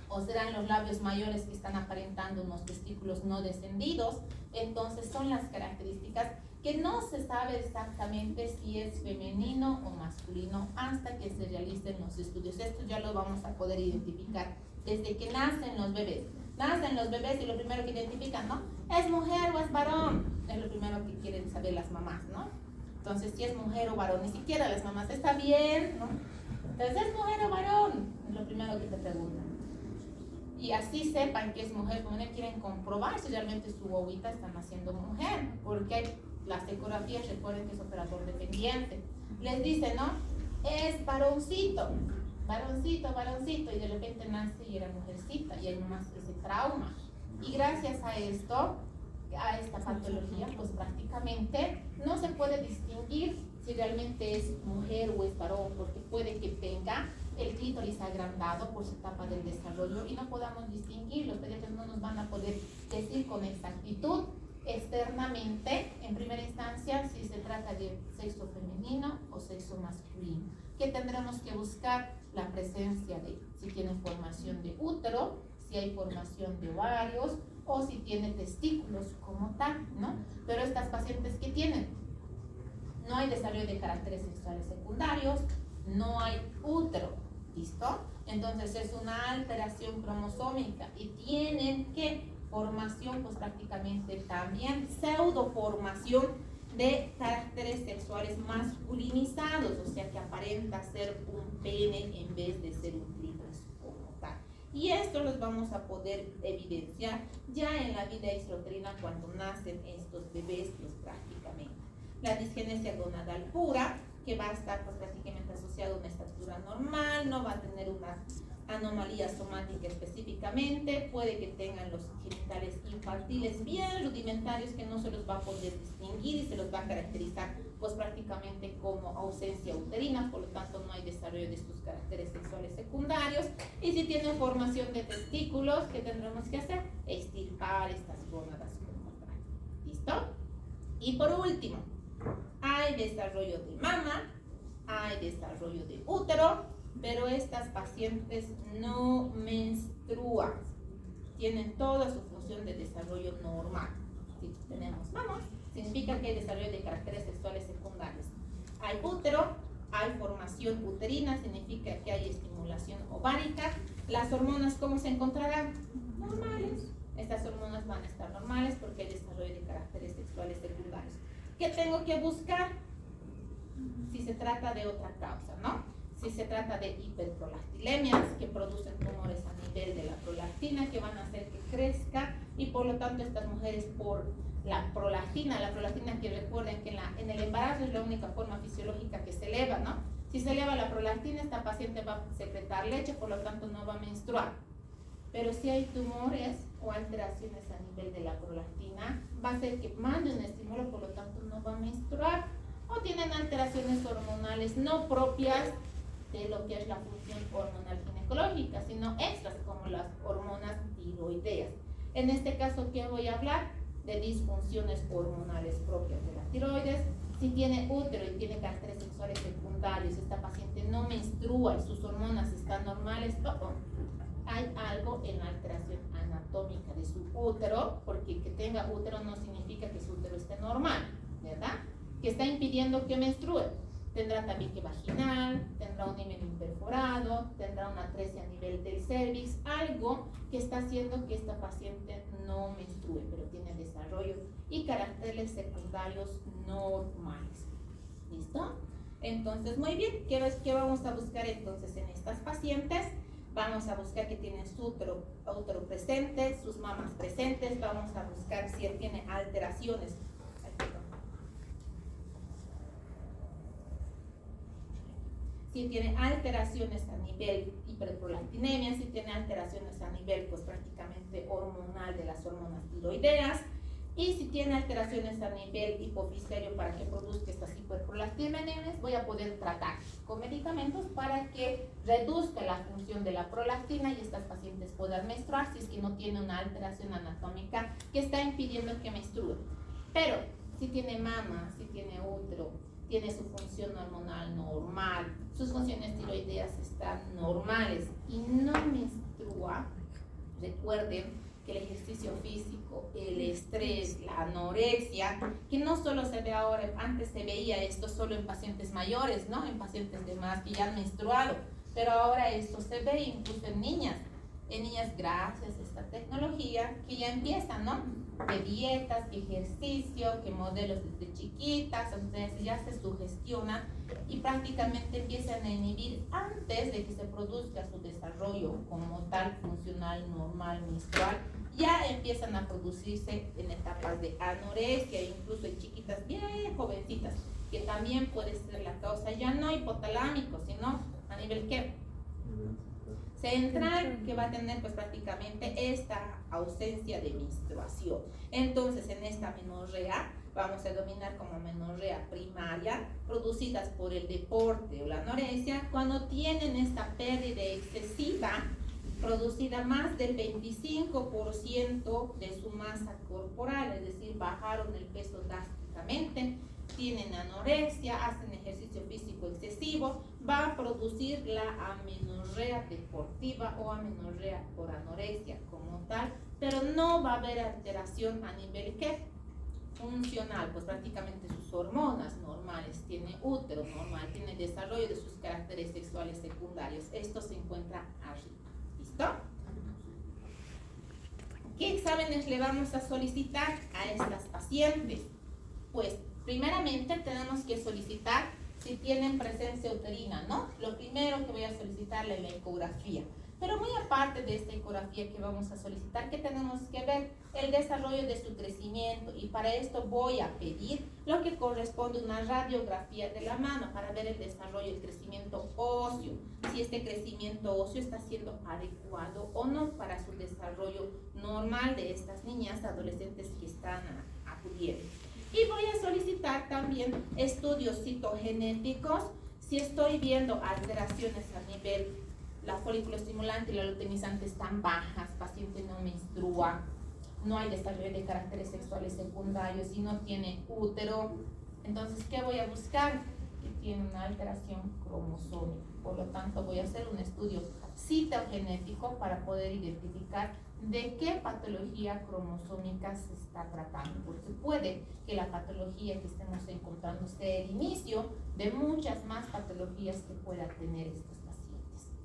o serán los labios mayores que están aparentando unos testículos no descendidos. Entonces son las características que no se sabe exactamente si es femenino o masculino hasta que se realicen los estudios. Esto ya lo vamos a poder identificar desde que nacen los bebés. Nacen los bebés y lo primero que identifican, ¿no? ¿Es mujer o es varón? Es lo primero que quieren saber las mamás, ¿no? Entonces, si es mujer o varón, ni siquiera las mamás, está bien, ¿no? Entonces, ¿es mujer o varón? Es lo primero que te preguntan. Y así sepan que es mujer, como no quieren comprobar si realmente su bobita está naciendo mujer, porque las ecografías, recuerden que es operador dependiente. Les dice, ¿no? Es varoncito, y de repente nace y era mujercita, y hay nomás ese trauma. Y gracias a esto, a esta patología, pues prácticamente no se puede distinguir si realmente es mujer o es varón, porque puede que tenga el clítoris agrandado por su etapa del desarrollo y no podamos distinguir. Los pediatras no nos van a poder decir con exactitud externamente, en primera instancia, si se trata de sexo femenino o sexo masculino. ¿Qué tendremos que buscar? La presencia de, si tiene formación de útero, si hay formación de ovarios o si tiene testículos como tal, ¿no? Pero estas pacientes que tienen, no hay desarrollo de caracteres sexuales secundarios, no hay útero, ¿listo? Entonces es una alteración cromosómica y tienen que formación, pues prácticamente también pseudoformación de caracteres sexuales masculinizados, o sea que aparenta ser un pene en vez de ser un clítoris como tal. Y esto los vamos a poder evidenciar ya en la vida extrauterina cuando nacen estos bebés, pues prácticamente. La disgenesia gonadal pura, que va a estar pues prácticamente asociado a una estatura normal, no va a tener una anomalía somática específicamente, puede que tengan los genitales infantiles bien rudimentarios que no se los va a poder distinguir y se los va a caracterizar pues prácticamente como ausencia uterina, por lo tanto no hay desarrollo de estos caracteres sexuales secundarios. Y si tienen formación de testículos, ¿qué tendremos que hacer? Extirpar estas gónadas como tal. ¿Listo? Y por último, hay desarrollo de mama, hay desarrollo de útero, pero estas pacientes no menstruan, tienen toda su función de desarrollo normal. Si tenemos mamas, significa que hay desarrollo de caracteres sexuales secundarios. Hay útero, hay formación uterina, significa que hay estimulación ovárica. Las hormonas, ¿cómo se encontrarán? Normales. Estas hormonas van a estar normales porque hay desarrollo de caracteres sexuales secundarios. ¿Qué tengo que buscar? Si se trata de otra causa, ¿no? Si se trata de hiperprolactilemias que producen tumores a nivel de la prolactina que van a hacer que crezca y por lo tanto estas mujeres por la prolactina que recuerden que en el embarazo es la única forma fisiológica que se eleva, ¿no? Si se eleva la prolactina, esta paciente va a secretar leche, por lo tanto no va a menstruar. Pero si hay tumores o alteraciones a nivel de la prolactina, va a ser que mande un estímulo, por lo tanto no va a menstruar. O tienen alteraciones hormonales no propias de lo que es la función hormonal ginecológica, sino extras como las hormonas tiroideas. En este caso, ¿qué voy a hablar? De disfunciones hormonales propias de la tiroides. Si tiene útero y tiene caracteres sexuales secundarios, esta paciente no menstrua y sus hormonas están normales, hay algo en la alteración anatómica de su útero, porque que tenga útero no significa que su útero esté normal, ¿verdad? Que está impidiendo que menstrue. Tendrá tabique vaginal, tendrá un himen imperforado, tendrá una atresia a nivel del cervix, algo que está haciendo que esta paciente no menstrue, pero tiene desarrollo y caracteres secundarios normales. ¿Listo? Entonces, muy bien, ¿qué vamos a buscar entonces en estas pacientes? Vamos a buscar que tienen su útero presente, sus mamas presentes, vamos a buscar si tiene alteraciones. Si tiene alteraciones a nivel hiperprolactinemia, si tiene alteraciones a nivel pues prácticamente hormonal de las hormonas tiroideas, y si tiene alteraciones a nivel hipofisario para que produzca estas hiperprolactinemias, voy a poder tratar con medicamentos para que reduzca la función de la prolactina y estas pacientes puedan menstruar si es que no tiene una alteración anatómica que está impidiendo que menstrue. Pero si tiene mama, si tiene útero, tiene su función hormonal normal, sus funciones tiroideas están normales y no menstrua, recuerden que el ejercicio físico, el estrés, la anorexia, que no solo se ve ahora, antes se veía esto solo en pacientes mayores, ¿no? En pacientes de más que ya han menstruado, pero ahora esto se ve incluso en niñas gracias a esta tecnología que ya empiezan, ¿no? Que dietas, que ejercicio, que modelos desde chiquitas, entonces ya se sugestiona y prácticamente empiezan a inhibir antes de que se produzca su desarrollo como tal funcional, normal, menstrual, ya empiezan a producirse en etapas de anorexia, incluso en chiquitas bien jovencitas, que también puede ser la causa ya no hipotalámico, sino a nivel ¿qué? Central, que va a tener pues prácticamente esta ausencia de menstruación. Entonces en esta menorrea vamos a denominar como menorrea primaria, producidas por el deporte o la anorexia, cuando tienen esta pérdida excesiva, producida más del 25% de su masa corporal, es decir, bajaron el peso drásticamente, tienen anorexia, hacen ejercicio físico excesivo, va a producir la amenorrea deportiva o amenorrea por anorexia como tal, pero no va a haber alteración a nivel ¿qué? Funcional, pues prácticamente sus hormonas normales, tiene útero normal, tiene desarrollo de sus caracteres sexuales secundarios. Esto se encuentra arriba. ¿Listo? ¿Qué exámenes le vamos a solicitar a estas pacientes? Pues Primeramente tenemos que solicitar si tienen presencia uterina, ¿no? Lo primero que voy a solicitarle es la ecografía. Pero muy aparte de esta ecografía que vamos a solicitar, ¿qué tenemos que ver? El desarrollo de su crecimiento, y para esto voy a pedir lo que corresponde a una radiografía de la mano para ver el desarrollo, el crecimiento óseo, si este crecimiento óseo está siendo adecuado o no para su desarrollo normal de estas niñas adolescentes que están acudiendo. Y voy a solicitar también estudios citogenéticos si estoy viendo alteraciones a nivel la folículo estimulante y la luteinizante están bajas, paciente no menstrua, no hay desarrollo de caracteres sexuales secundarios y no tiene útero. Entonces, ¿qué voy a buscar? Que tiene una alteración cromosómica. Por lo tanto, voy a hacer un estudio citogenético para poder identificar de qué patología cromosómica se está tratando, porque puede que la patología que estemos encontrando sea el inicio de muchas más patologías que pueda tener estos pacientes.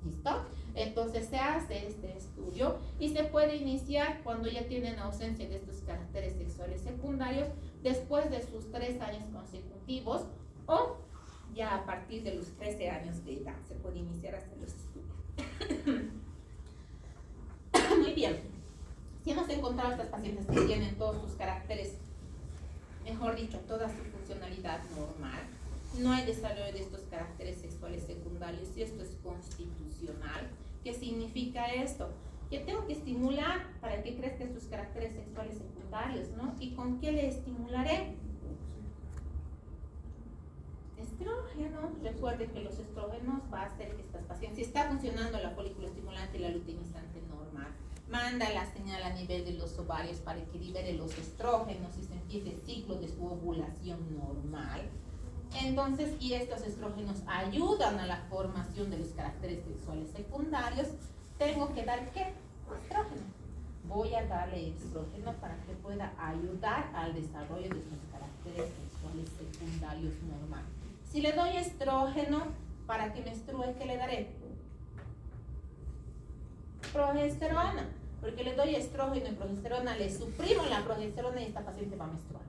¿Listo? Entonces se hace este estudio y se puede iniciar cuando ya tienen ausencia de estos caracteres sexuales secundarios después de sus 3 años consecutivos o ya a partir de los 13 años de edad se puede iniciar a hacer los estudios. Muy bien. Si hemos encontrado a estas pacientes que tienen todos sus caracteres, mejor dicho, toda su funcionalidad normal, no hay desarrollo de estos caracteres sexuales secundarios y esto es constitucional. ¿Qué significa esto? Que tengo que estimular para que crezcan sus caracteres sexuales secundarios, ¿no? ¿Y con qué le estimularé? Estrógeno. Recuerden que los estrógenos va a hacer que estas pacientes, si está funcionando la folículo estimulante y la luteinizante normal, manda la señal a nivel de los ovarios para que libere los estrógenos y se empiece el ciclo de su ovulación normal. Entonces, y estos estrógenos ayudan a la formación de los caracteres sexuales secundarios. Tengo que dar ¿qué? Estrógeno. Voy a darle estrógeno para que pueda ayudar al desarrollo de sus caracteres sexuales secundarios normales. Si le doy estrógeno para que menstrue, ¿qué le daré? Progesterona. Porque le doy estrógeno y progesterona, le suprimo la progesterona y esta paciente va a menstruar.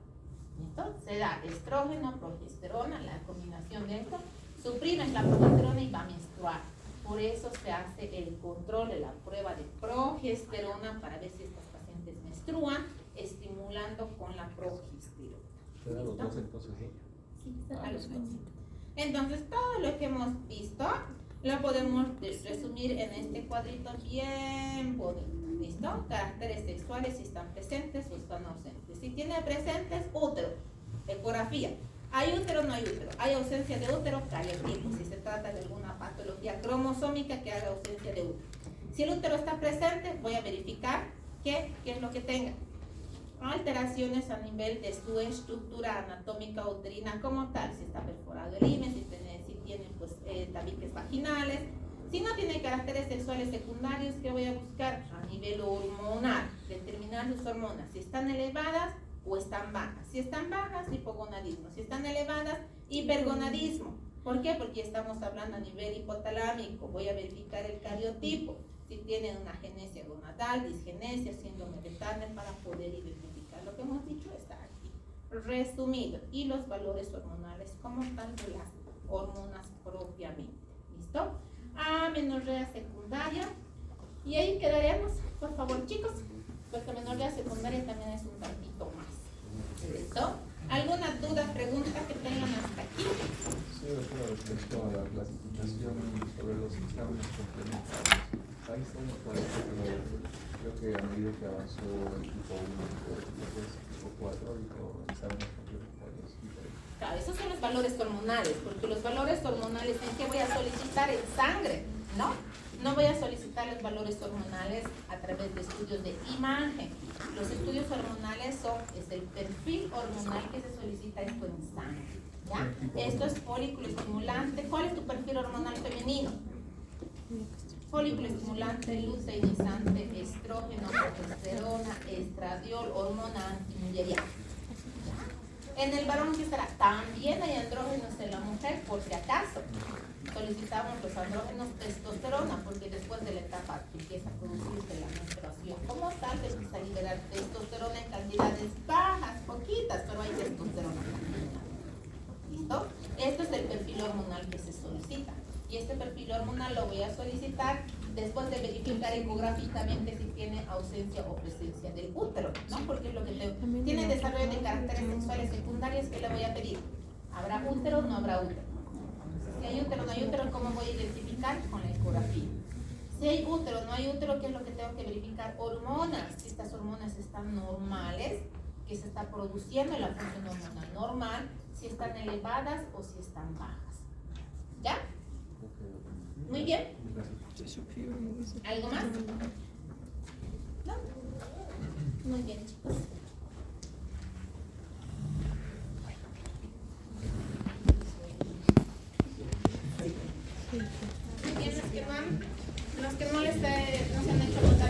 ¿Listo? Se da estrógeno, progesterona, la combinación de esto, suprimes la progesterona y va a menstruar. Por eso se hace el control de la prueba de progesterona para ver si estas pacientes menstruan, estimulando con la progesterona. ¿Se da los dos entonces? Sí, se da los dos. Entonces, todo lo que hemos visto lo podemos resumir en este cuadrito bien bonito. ¿Listo? Caracteres sexuales si están presentes o están ausentes. Si tiene presentes, útero, ecografía. ¿Hay útero o no hay útero? ¿Hay ausencia de útero? Cariotipo. Si se trata de alguna patología cromosómica que haga ausencia de útero. Si el útero está presente, voy a verificar qué es lo que tenga. Alteraciones a nivel de su estructura anatómica uterina como tal. Si está perforado el himen, si tiene pues, tabiques vaginales. Si no tiene caracteres sexuales secundarios, ¿qué voy a buscar? A nivel hormonal, determinar sus hormonas, si están elevadas o están bajas. Si están bajas, hipogonadismo. Si están elevadas, hipergonadismo. ¿Por qué? Porque estamos hablando a nivel hipotalámico. Voy a verificar el cariotipo. Si tienen una agenesia gonadal, disgenesia, síndrome de Turner, para poder identificar. Lo que hemos dicho está aquí. Resumido. Y los valores hormonales como tal de las hormonas propiamente. ¿Listo? Amenorrea secundaria. Y ahí quedaremos, por favor, chicos, porque amenorrea secundaria también es un tantito más. ¿Listo? ¿Alguna duda, pregunta que tengan hasta aquí? Sí, doctora, respecto a la clasificación sobre los exámenes complementarios. Ahí estamos con el creo que a medida que avanzó el tipo 1, el tipo 4 y con exámenes complementarios. Claro, esos son los valores hormonales, porque los valores hormonales en qué voy a solicitar en sangre, ¿no? No voy a solicitar los valores hormonales a través de estudios de imagen. Los estudios hormonales es el perfil hormonal que se solicita esto en sangre, ¿ya? Esto es folículo estimulante. ¿Cuál es tu perfil hormonal femenino? Folículo estimulante, luteinizante, estrógeno, progesterona, estradiol, hormona antimulleriana. En el varón, ¿qué será? También hay andrógenos en la mujer, por si acaso. Solicitamos los andrógenos testosterona, porque después de la etapa que empieza a producirse la menstruación como tal, se empieza a liberar testosterona en cantidades bajas, poquitas, pero hay testosterona. hormonal que se solicita. Y este perfil hormonal lo voy a solicitar después de verificar ecográficamente si tiene ausencia o presencia del útero, ¿no? Porque es lo que tiene desarrollo de caracteres sexuales secundarios que le voy a pedir. ¿Habrá útero o no habrá útero? Si hay útero o no hay útero, ¿cómo voy a identificar? Con la ecografía. Si hay útero o no hay útero, ¿qué es lo que tengo que verificar? Hormonas. Si estas hormonas están normales, que se está produciendo la función hormonal normal, si están elevadas o si están bajas. ¿Ya? Muy bien. ¿Algo más? ¿No? Muy bien, chicos. Muy bien, los que no se han hecho